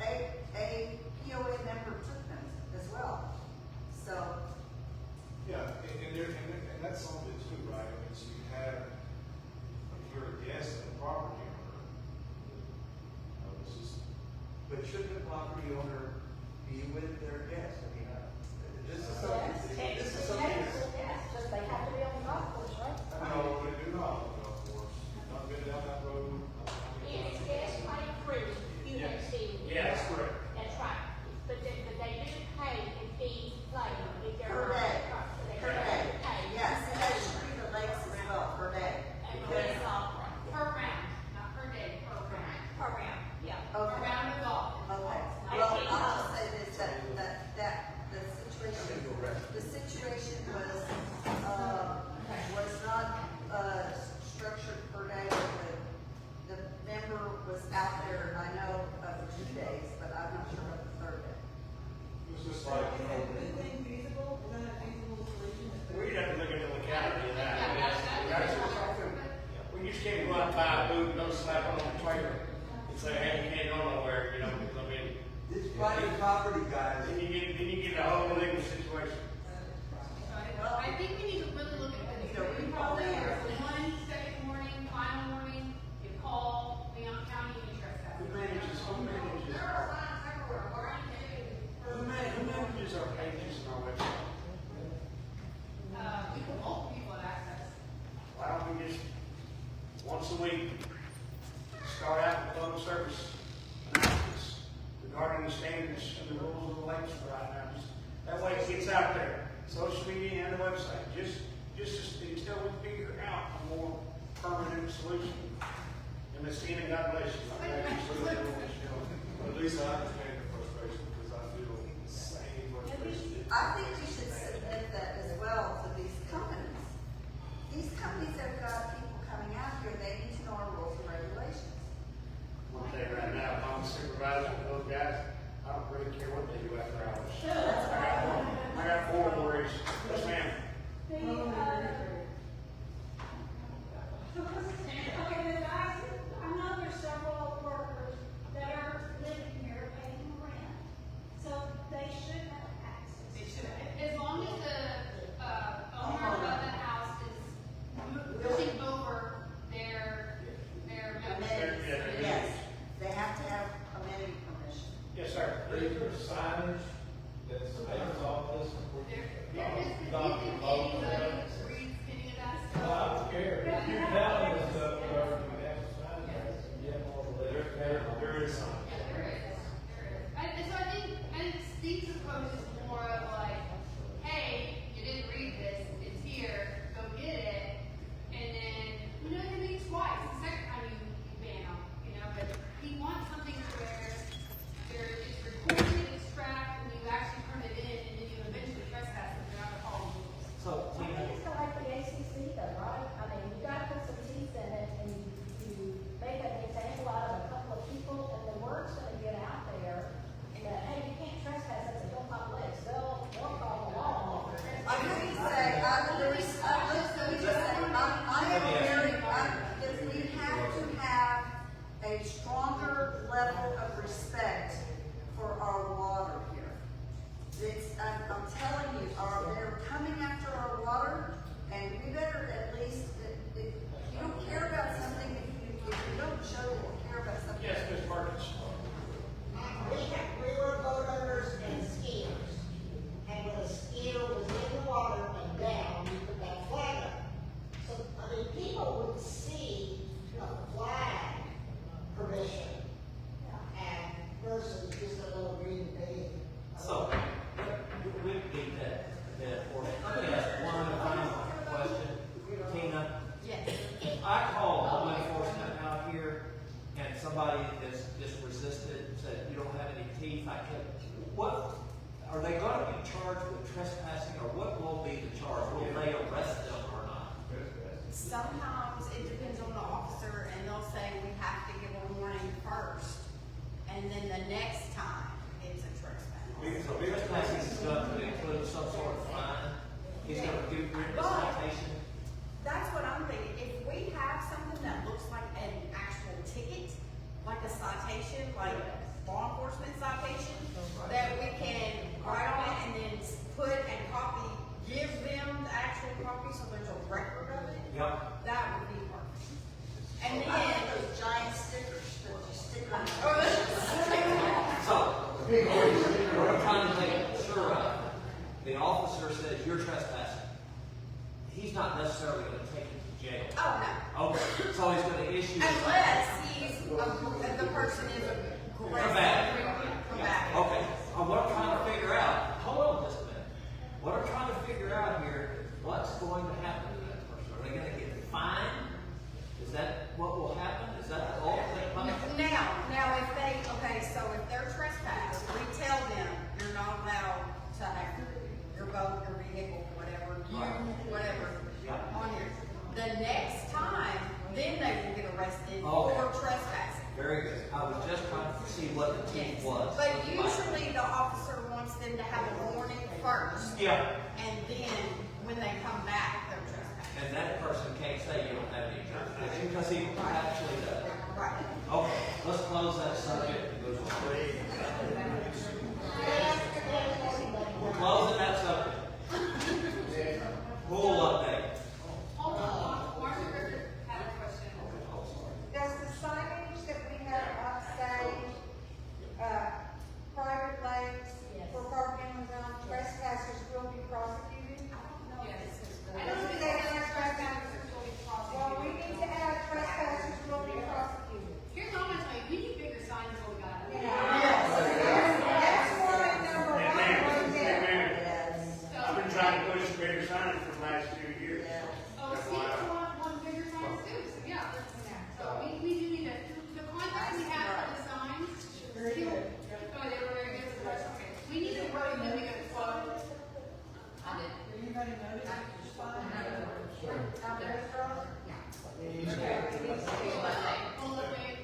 a POA member took them as well. So, Yeah, and that's something too, right? I mean, so you have, if you're a guest and a property owner, it's just. But shouldn't the property owner be with their guests? I mean, this is something. This is something. Yes, just they have to be on the golf course, right? No, they do not on the golf course. Not been down that road. It's gas money free, you have seen. yeah, that's correct. That's right. But they do pay and fees later if they're. Per day. Per day. Pay. Yes, and that's true the lakes as well, per day. And Because, it's all Per round, not per day, per round. per round, yeah. okay. Per round of golf. Okay, I well, can't- I'll just say this, that situation was not, structured per day, the member was out there, I know, for 2 days, but I'm not sure about the third day. It's just like, Is that feasible? Is that a feasible solution? We'd have to look at the legality of that. That's just something, we just can't go out and buy a boot, and go slap it on the trailer, and say, hey, you can't go nowhere, you know, because I mean, It's private property, guys. then you get a whole legal situation. Well, I think we need to really look at this. We probably are the one, second warning, final warning, you call Leon County and you trespass. Who manages our pages and our website? Multiple people have access. Why don't we just, once a week, start out with public service announcements regarding the standards and the rules of the lakes right now? Just that way it gets out there, social media and the website, just until we figure out a more permanent solution. And Ms. Tina, God bless you. I'm glad you're still doing what you're doing. at least I understand the frustration because I feel the same frustration. I think you should submit that as well to these companies. These companies have got people coming out here, they need to know our rules and regulations. One thing right now, if I'm a supervisor of those guys, I don't really care what they do after hours. I got 4 worries. Yes, ma'am. Okay, the guys, I know there's several workers that are living here paying rent, so they should have access. They should, as long as the, owner of the house is pushing over their Amenities, Yeah. yes, they have to have amenity permission. Yes, sir. Is there signage that states all this? There is, Dr. anybody Logan. reads any of that I stuff? don't care. If you're telling us stuff, you have to sign that. Yeah, there is sign. Yeah, there is. And so I think Steve's approach is more of like, hey, you didn't read this, it's here, go get it. And then, you know, maybe twice, the second time you ban them, you know, but he wants something to where it's recorded, it's tracked, and you actually turn it in, and then you eventually trespass if you're not following the rules. So, I think it's kind of like the ACC though, right? I mean, you gotta put some teeth in it and you make an example out of a couple of people and the word's gonna get out there that, hey, you can't trespass, that's a don't pop legs. They'll follow along. I would say, I am very, that we have to have a stronger level of respect for our water here. I'm telling you, they're coming after our water, and we better at least, if you don't care about something, if you don't show that you care about something. Yes, Ms. Perkins. We were boat owners and skiers, and when a skier was in the water and down, you put that flag up. So, I mean, people would see a flag permission, and versus just a little green thing. So, we beat that horse. Let me ask one final question. Tina, Yes. if I call law enforcement out here and somebody is just resisted, said you don't have any teeth, I can't, what, are they gonna be charged with trespassing, or what will be the charge? Will they arrest them or not? Sometimes it depends on the officer, and they'll say we have to give a warning first, and then the next time it's a trespass. So trespassing is going to include some sort of fine? He's gonna do written citation? That's what I'm thinking. If we have something that looks like an actual ticket, like a citation, like law enforcement citation, that we can write on it and then put and copy, give them the actual copy so there's a record of it. Yep. That would be perfect. And I then, have those giant stickers that you stick on. So, what I'm trying to make sure of, the officer says you're trespassing. He's not necessarily gonna take you to jail. oh no. Okay, so he's gonna issue. Unless the person is Combative. combative. Okay, what I'm trying to figure out, hold on just a minute. What I'm trying to figure out here, what's going to happen to that person? Are they gonna get fined? Is that what will happen? Is that the ultimate punishment? Now, if they're trespassed, we tell them you're not allowed to have your boat, your vehicle, whatever, Right. whatever, Yeah. on here. The next time, then they will get arrested Okay. for trespassing. Very good. I was just trying to see what the team was. But usually the officer wants them to have a warning first, Yeah, and then when they come back, they're trespassing. and that person can't say you don't have any jurisdiction because he actually does. Right. Okay, let's close that subject. We're closing that subject. Pool update. Hold on, Marcia Griffith had a question. Does the signage that we have upstage, private lakes, for parking on trespassers will be prosecuted? Yes. I don't think they have trespassers will be prosecuted. Well, we need to add trespassers will be prosecuted. Here's what I'm gonna tell you, we need bigger signs than we got. That's why number one right there. I've been trying to push bigger signage for the last 2 years. Oh, Steve's one bigger signs too, so yeah. So we do need to, the contract we have for the signs. Very good. Oh, they were very good for us, okay. We need to work and then we got to quote. I did. Anybody notice the sign? Out there, Charlotte? Pull up, babe.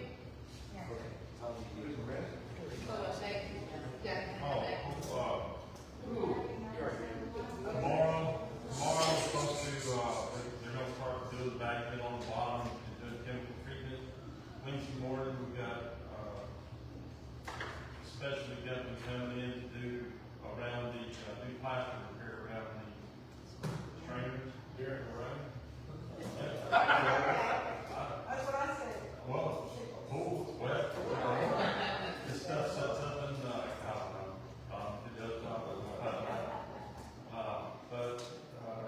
Tomorrow we're supposed to, they're gonna start to do the backfill on the bottom and do chemical treatment. Wednesday morning, we've got, specialty company coming in to do around the, do plaster repair around the trainers. During the rain? That's what I said. Well, a pool, it's wet. This stuff sets up in, I don't know, it does not,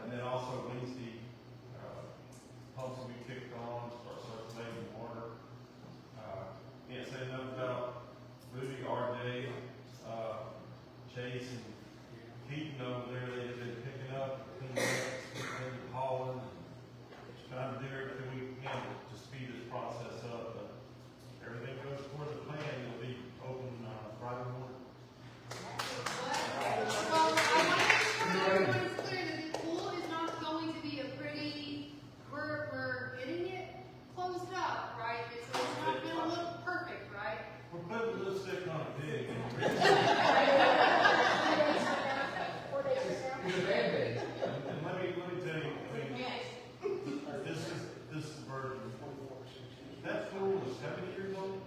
and then also Wednesday, pumps will be kicked on, start circulating water. Can't say enough about Rudy, RJ, Chase and Keaton over there. They've been picking up, cleaning up, hauling, trying to do everything we can to speed this process up. But everything goes toward the plan. It'll be open Friday morning. Well, I want to make sure everyone's clear that the pool is not going to be a pretty, we're getting it closed up, right? It's not gonna look perfect, right? We're putting lipstick on a pig. And let me tell you, this is the version. That pool is 70 years old?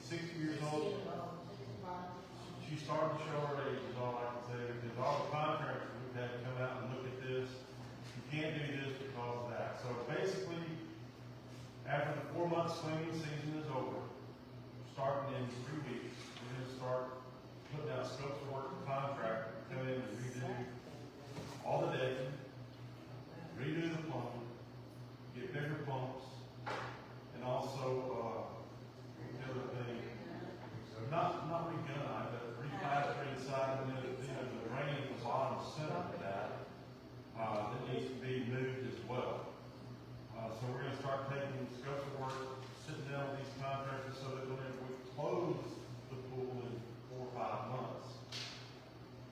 60 years old. She started to show her age, is all I can say, because all the contractors we've had come out and look at this. You can't do this because of that. So basically, after the 4-month swimming season is over, starting in 3 weeks, we're going to start putting out scopes of work for contractor to come in and redo all the decking, redo the plumbing, get bigger pumps, and also, the other thing, not regun, but replaster inside, and then the drain at the bottom center of that, that needs to be moved as well. So we're gonna start taking scopes of work, sitting down with these contractors so that whenever we close the pool in 4 or 5 months,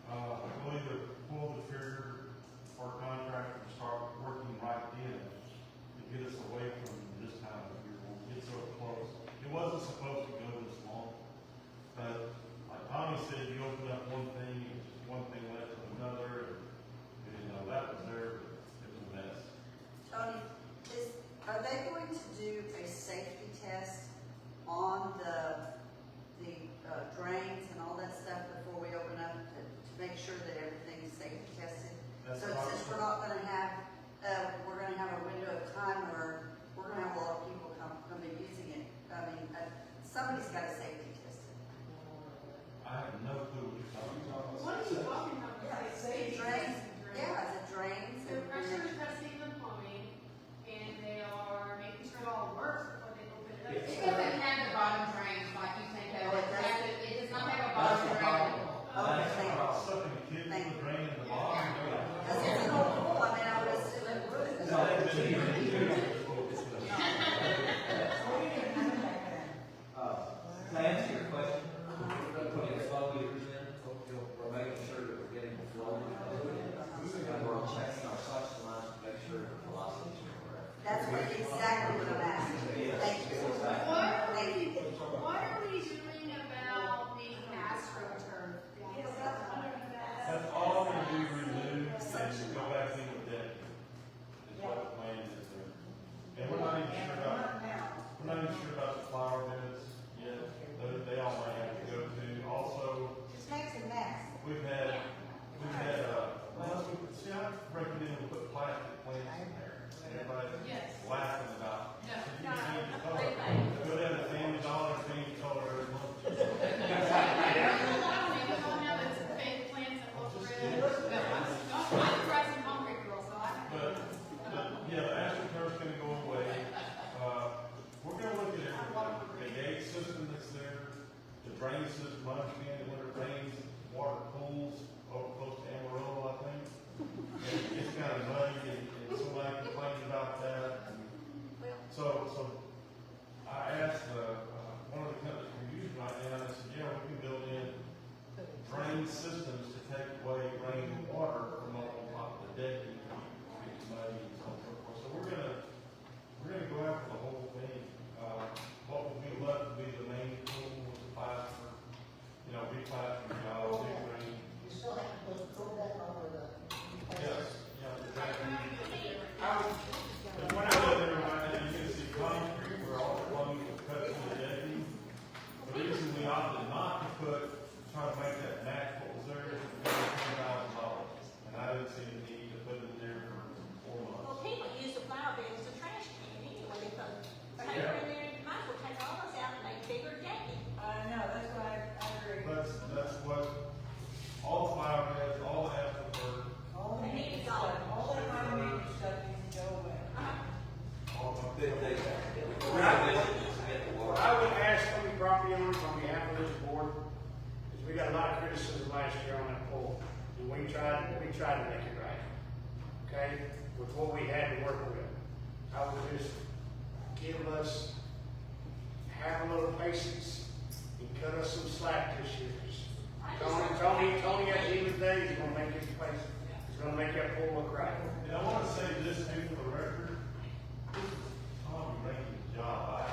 we'll either pull the trigger for a contractor to start working right in to get us away from this time of year when we get so close. It wasn't supposed to go this long, but like Tommy said, you open up one thing, and just one thing led to another, and you know, that was there, it was a mess. Tony, are they going to do a safety test on the drains and all that stuff before we open up to make sure that everything's safety tested? That's So right. since we're not gonna have, we're gonna have a window of time where we're gonna have a lot of people come be using it, I mean, somebody's gotta safety test it. I have no clue what you're talking about. What are you talking about? Yeah, Safety drains, testing, yeah, the drains. They're pressure testing the plumbing, and they are making sure it all works before they open it up. It doesn't have the bottom drains like you think of it. It does not have a bottom drain. That's about sucking the kid in the drain in the bottom. Because it's an old pool, I mean, I would assume it would. To answer your question, putting a slow meters in, systems to take away rain and water from up on top of the deck and keep it muddy and so on and so forth. So we're gonna go after the whole thing. What will be left will be the main pool with the plaster, replastering jobs, big rain. You still have to go back over the. Yes, yeah. When When I live there right now, you can see concrete where all the plumbing was cut through the decking. The reason we opted not to try to make that match what was there is $10,000. And I didn't see the need to put it there for 4 months. Well, people use the flower beds as a trash can anyway, because take her in there, you might as well take all those out and make bigger decking. I know, that's what I agree. That's what, all the flower beds, all the astroturf, All the They need maintenance to go. stuff, all that kind of maintenance stuff needs to go away. all the. What I would ask from the property owners on behalf of this board is we got a lot of criticism last year on that poll, and we tried to make it right. Okay, with what we had to work with. I would just have a little patience and cut us some slack this year. Tony at the end of the day is gonna make his place, he's gonna make that poll look right. And I want to say this too for the record, this is Tommy Rainey's job, I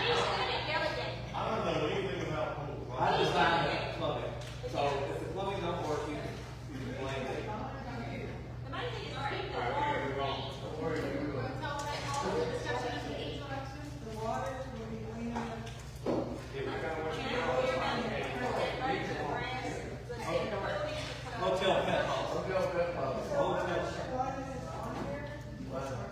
He's good at delegating. don't know anything about pools. I designed the plumbing, so if the plumbing don't work, you can blame it. The main thing is keep the water clean. Tell them all the discussion of the age election. The water will be clean enough. If we got what's And going we're gonna on. raise the grass, the utilities to come. Hotel pet house. Hotel pet house. So I'm not sure why this is on here.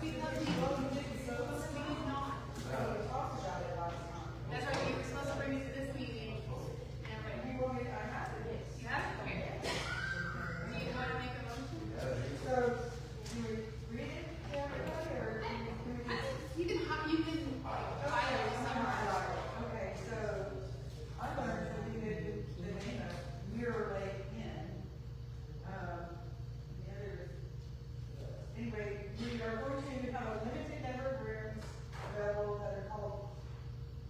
Because we voted it, so we did not. We talked about it last time. That's right, you were supposed to bring it to this meeting. And If you want me, I have to. you have to, okay. Do you want to make a motion? So, do we read it to everybody, or do we just? You can, file it somewhere. Okay, so I'm going to leave it the name of Mirror Lake Inn. The other, anyway, we are going to have a limited number of rooms available that are called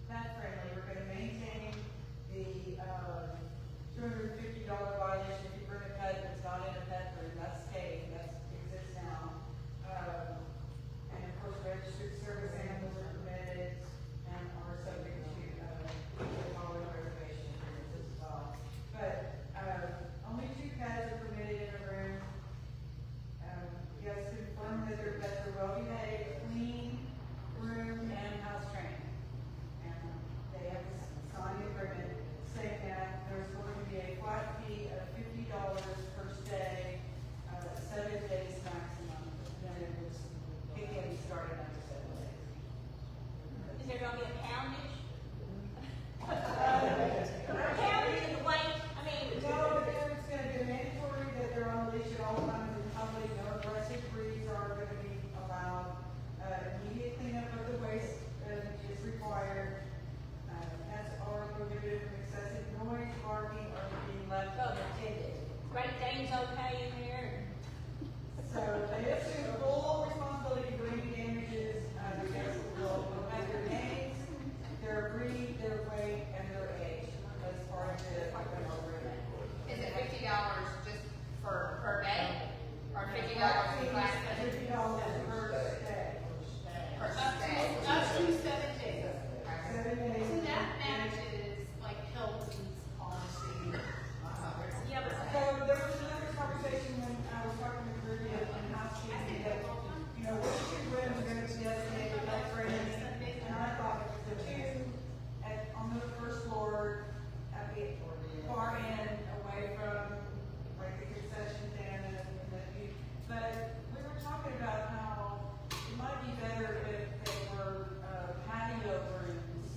pet friendly. We're going to maintain the $250 violation if you bring a pet that's not in a pet room. That's staying, that exists now. And of course, registered service animals are permitted and are subject to following reservation agreements as well. But only 2 pets are permitted in a room. You guys confirm that their pets are well behaved, clean room, and house trained. And they have to sign the agreement saying that there's going to be a flat fee of $50 per stay, 7 days maximum. Then it was kick in starting after 7 days. Is there gonna be a poundage? Poundage in the way, I mean. No, it's gonna be mandatory that they're on the leash at all times in public, no aggressive breeds are gonna be allowed. Immediate cleanup of the waste is required. Pets are prohibited from excessive noise, barking, or being left unattended. Great Dane's okay in there. So they assume full responsibility for any damages, the guests will have their names, their breed, their weight, and their age as part of the agreement. Is it $50 just for per day? Or $50 for class? $50 per stay. Per stay? Up to 7 days. 7 days. So that matches like Hilton's policy. Yeah, but. So there was another conversation when I was talking to Ruby and housekeeping that, which 2 rooms are gonna be designated like for any, and I thought the 2 on the first floor at the far end, away from like the concession stand and the view. But we were talking about how it might be better if they were patio rooms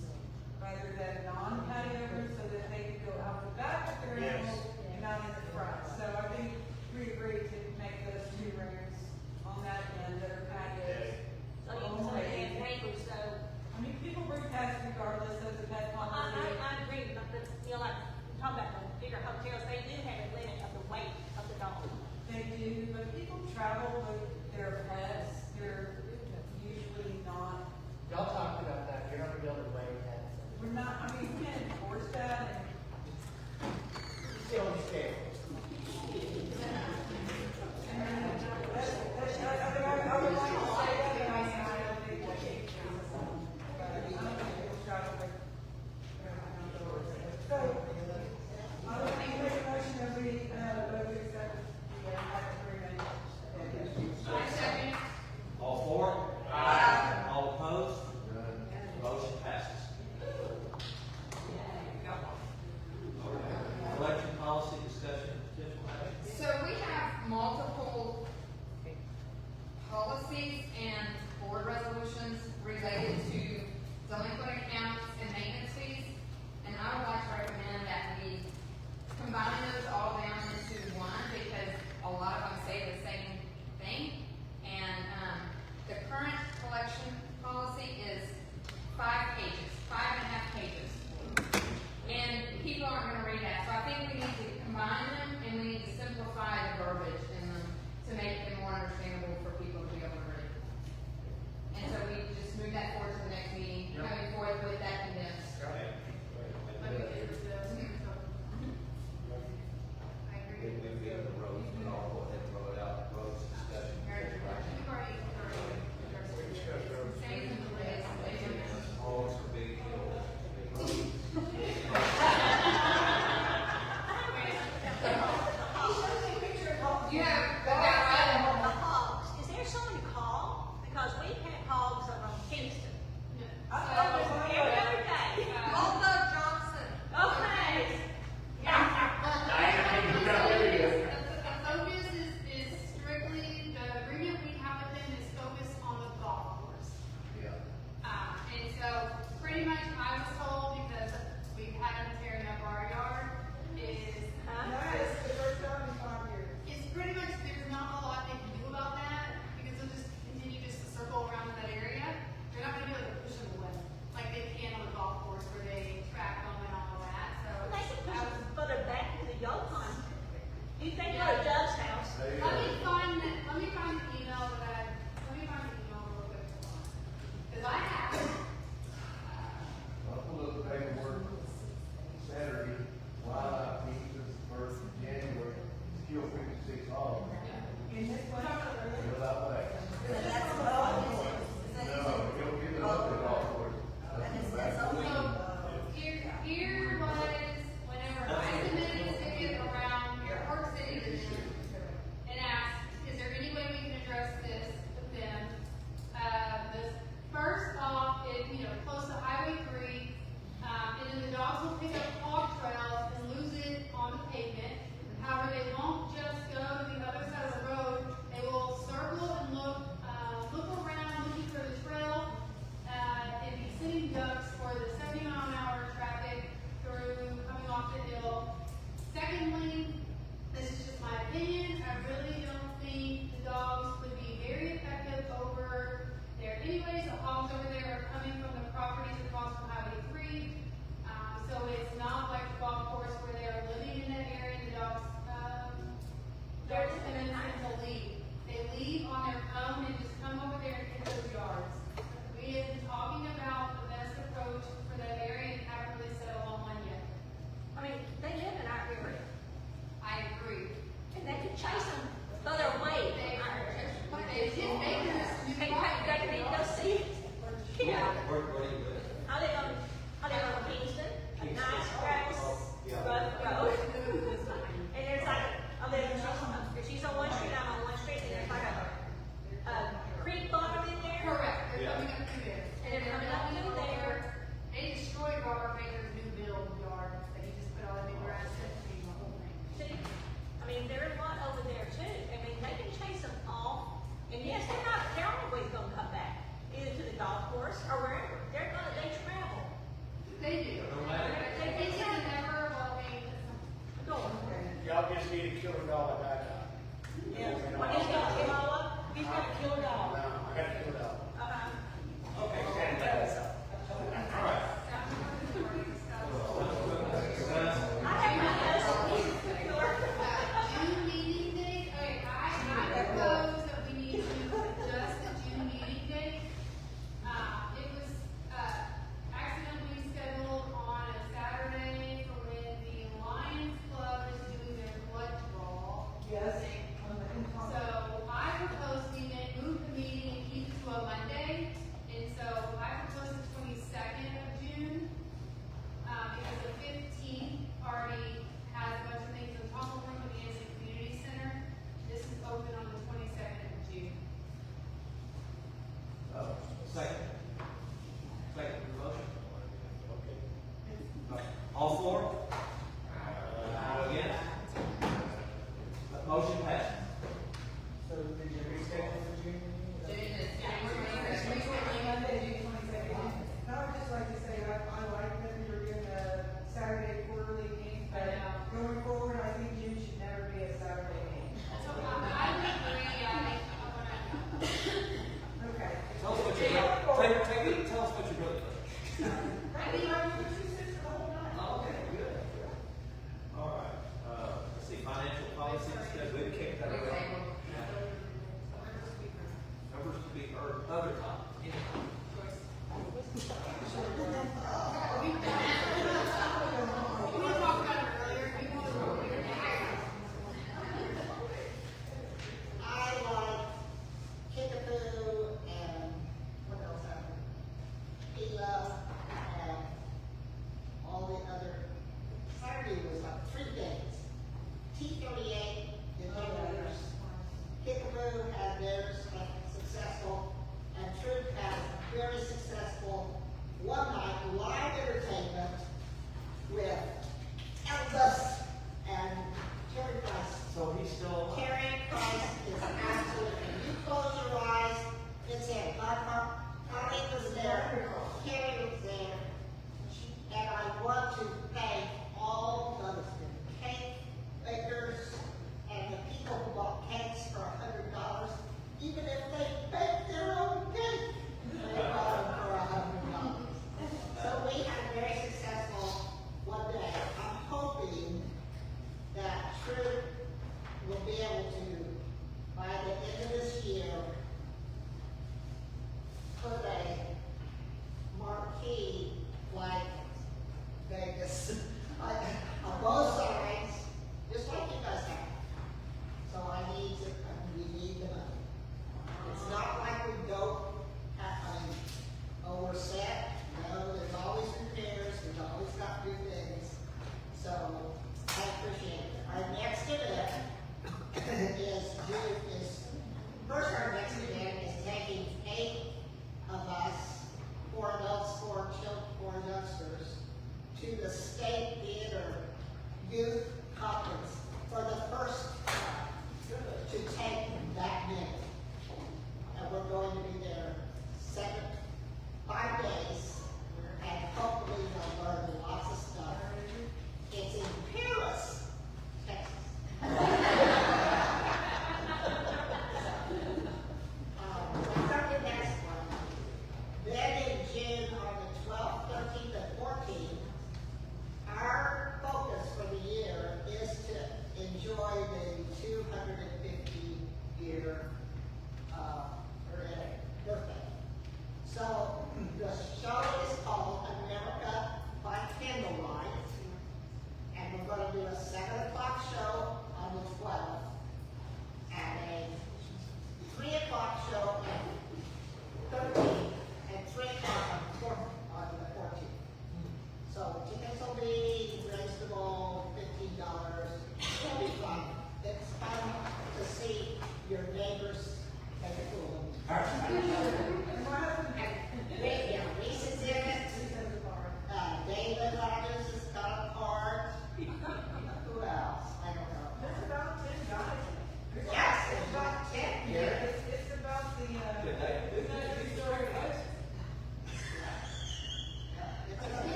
rather than non-patio rooms, so that they could go out the back of their Yes. animals and not in the front. So I think we agreed to make those 2 rooms on that end that are patios. So you have neighbors, so. I mean, people bring pets regardless of the pet Well, policy. I agree, but like, talking about the bigger hotels, they do have a limit of the weight of the dog. They do, but people travel with their pets. They're usually not, Y'all talked about that, you're not gonna be able to weigh pets. we're not, I mean, we can't enforce that. And Yeah, so I think we need to combine them and we need to simplify the verbiage in them to make them more understandable for people to be able to read. And so we just move that forward to the next meeting, coming forward with that condensed. Let me get rid of those. I agree. We have the roads, but I'll go ahead and throw it out, roads discussion. We've already Same as the list. Oh, it's a big deal. You have, The hogs, is there someone to call? Because we've had hogs over on Kingston. Every other day. Johnson. Okay. The focus is strictly, the agreement we have with them is focused on the golf course. And so pretty much I was told, because we've had them tearing up our yard, is, it's pretty much, there's not a lot they can do about that, because they'll just continue just to circle around in that area. They're not gonna be able to push them away, like they can on the golf course where they track them and all of that, so. They can push them further back into the yard pond. You think go to Doug's house? Let me find the email that real quick. Cause I have, I pulled up the paperwork Saturday, wildlife meeting is the first of January, kill 56 hogs. In this one? Feel that way. That's No, you'll get it up at all for it. That's the back. here was, whenever I submitted a ticket around Park City to them and asked, is there any way we can address this with them? The first off, close to Highway 3, and then the dogs will pick up hog trails and lose it on the pavement. However, they won't just go to the other side of the road, they will circle and look around, looking for the trail, and be sitting ducks for the 70-mile-an-hour traffic through, coming off the hill. Secondly, this is just my opinion, I really don't think the dogs would be very effective over there. Anyways, the hogs over there are coming from the properties across from Highway 3, so it's not like the golf course where they're living in that area and the dogs, their tendency to leave. They leave on their own and just come over there and hit those yards. We have been talking about the best approach for that area and haven't really settled on one yet. I mean, they live in our area, I agree. and they can chase them further away. They just They make this new can market. go see it. Yeah. Where do you live? I live on Kingston, a nice grass road. And there's like, she's on one street, I'm on one street, and there's like a creek bottom in there. Correct, they're coming up through there. And they're coming up through there. They destroyed Robert Baker's new build yard, that he just put all that new grass in, the whole thing. See, I mean, there's a lot over there too. I mean, they can chase them off. And yes, they're always gonna come back, either to the golf course or wherever. They travel. They do. It's a never evolving. Go on. Y'all just need to kill a dog back out. Yeah. When he's got to kill all up, he's got to kill a dog. No, I gotta kill a dog. Okay. Stand back. I have my husband, he's a killer. June meeting date, okay, I propose that we need to adjust the June meeting date. It was, accidentally scheduled on a Saturday for when the Lions Club is doing their blood draw. Yes. So I propose we move the meeting T38 in theirs. Kickapoo had theirs successful, and Troop had very successful one night live entertainment with Elvis and Terry Price. So he's still. Terry Price is absolutely, you close your eyes, it's him. Connie was there, Terry was there, and I want to thank all those cake bakers and the people who bought cakes for $100, even if they baked their own cake, they bought them for $100. So we had a very successful one day. I'm hoping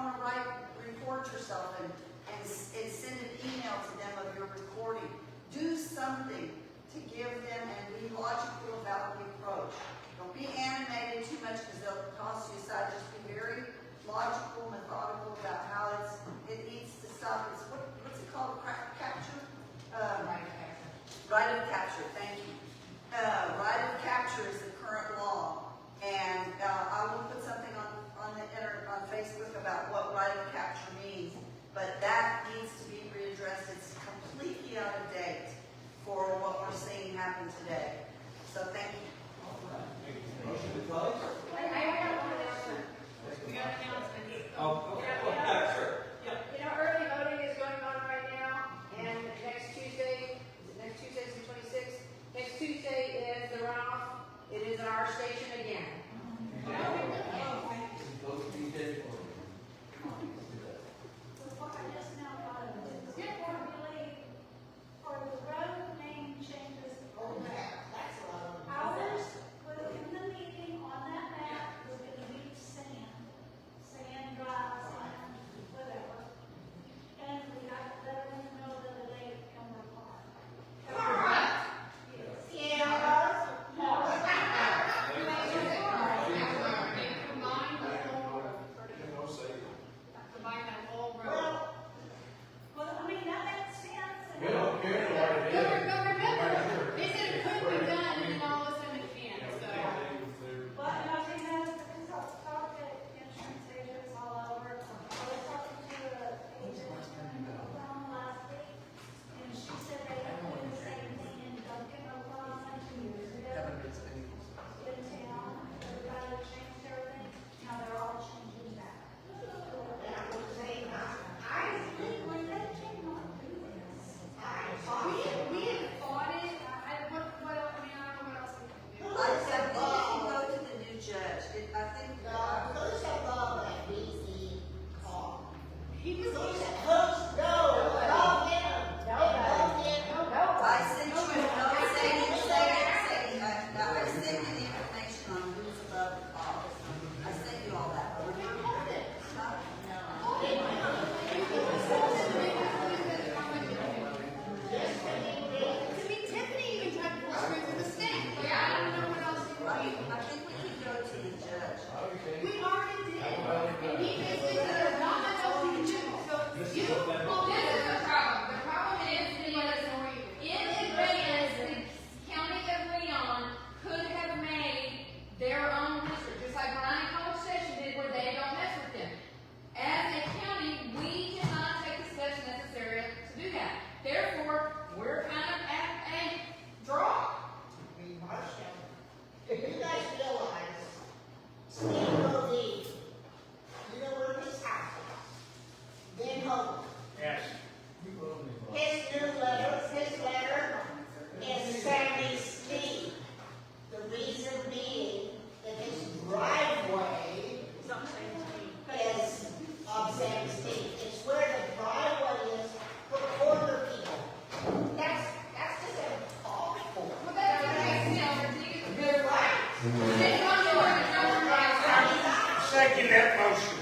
wanna record yourself and send an email to them of your recording. Do something to give them and be logical about the approach. Don't be animated too much because they'll toss you aside. Just be very logical, methodical about how it needs to stop. It's what's it called? Capture? Right of capture. Thank you. Right of capture is the current law, and I will put something on Facebook about what right of capture means. But that needs to be readdressed. It's completely out of date for what we're seeing happen today. So thank you. Motion to close? I got one announcement. We got an announcement. Oh, okay. Well, yeah, sure. Yeah. You know, early voting is going on right now, and next Tuesday is the 26th. Next Tuesday is the runoff. It is at our station again. Vote Tuesday for. So what I just now thought of is, for the road name changes. Ours, within the meeting on that map, we're gonna be sand drive, sand, whatever. And we got to let them know that the date come apart. Combine that whole road. Well, I mean, that makes sense. We don't care what it is. No, remember, they said it couldn't be done, and then all of a sudden it can, so. But, and I'll tell you that, because I've talked to insurance agents all over. I was talking to an agent in Oklahoma last week, and she said they had to do the same thing in Duncan, Oklahoma 2 years ago. In town, everybody changed everything, now they're all changing back. We had fought it, what else, I mean, I don't know what else we can do. I said, you can go to the new judge. I think. He was. I sent you a note saying, I sent you the information on who's above the call. I sent you all that. To me, Tiffany even tried to pull strings with the state, like, I don't know what else to do. I think we can go to the judge. We already did, and he basically said there's not much else we can do, so you, well, This is the problem. The problem is, in advance, the county of Leon could have made their own district, just like Bryan College Station did, where they don't mess with them. As a county, we cannot take the steps necessary to do that. Therefore, we're kind of at a draw. If you guys realize, Steve Bodie, you know where his house is? Then home. Yes. His letter is Sammy Steve. The reason being that his driveway is of Sammy Steve. It's where the driveway is for corner people. That's just a awful. Well, that's what makes sense. You're right. They don't know where to go. Second that motion.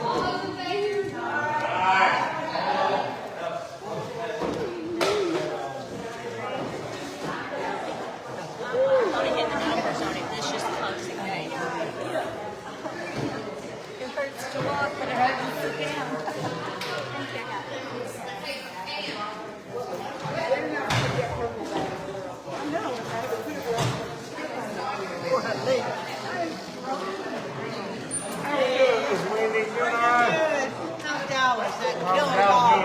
All those in favor? Aye. It hurts to walk, but it hurts to sit down. Dallas, that killer dog.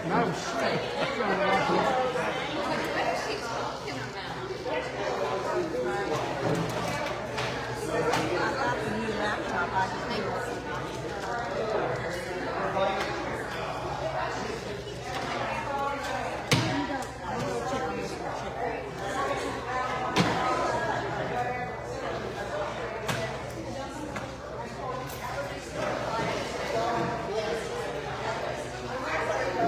No shit.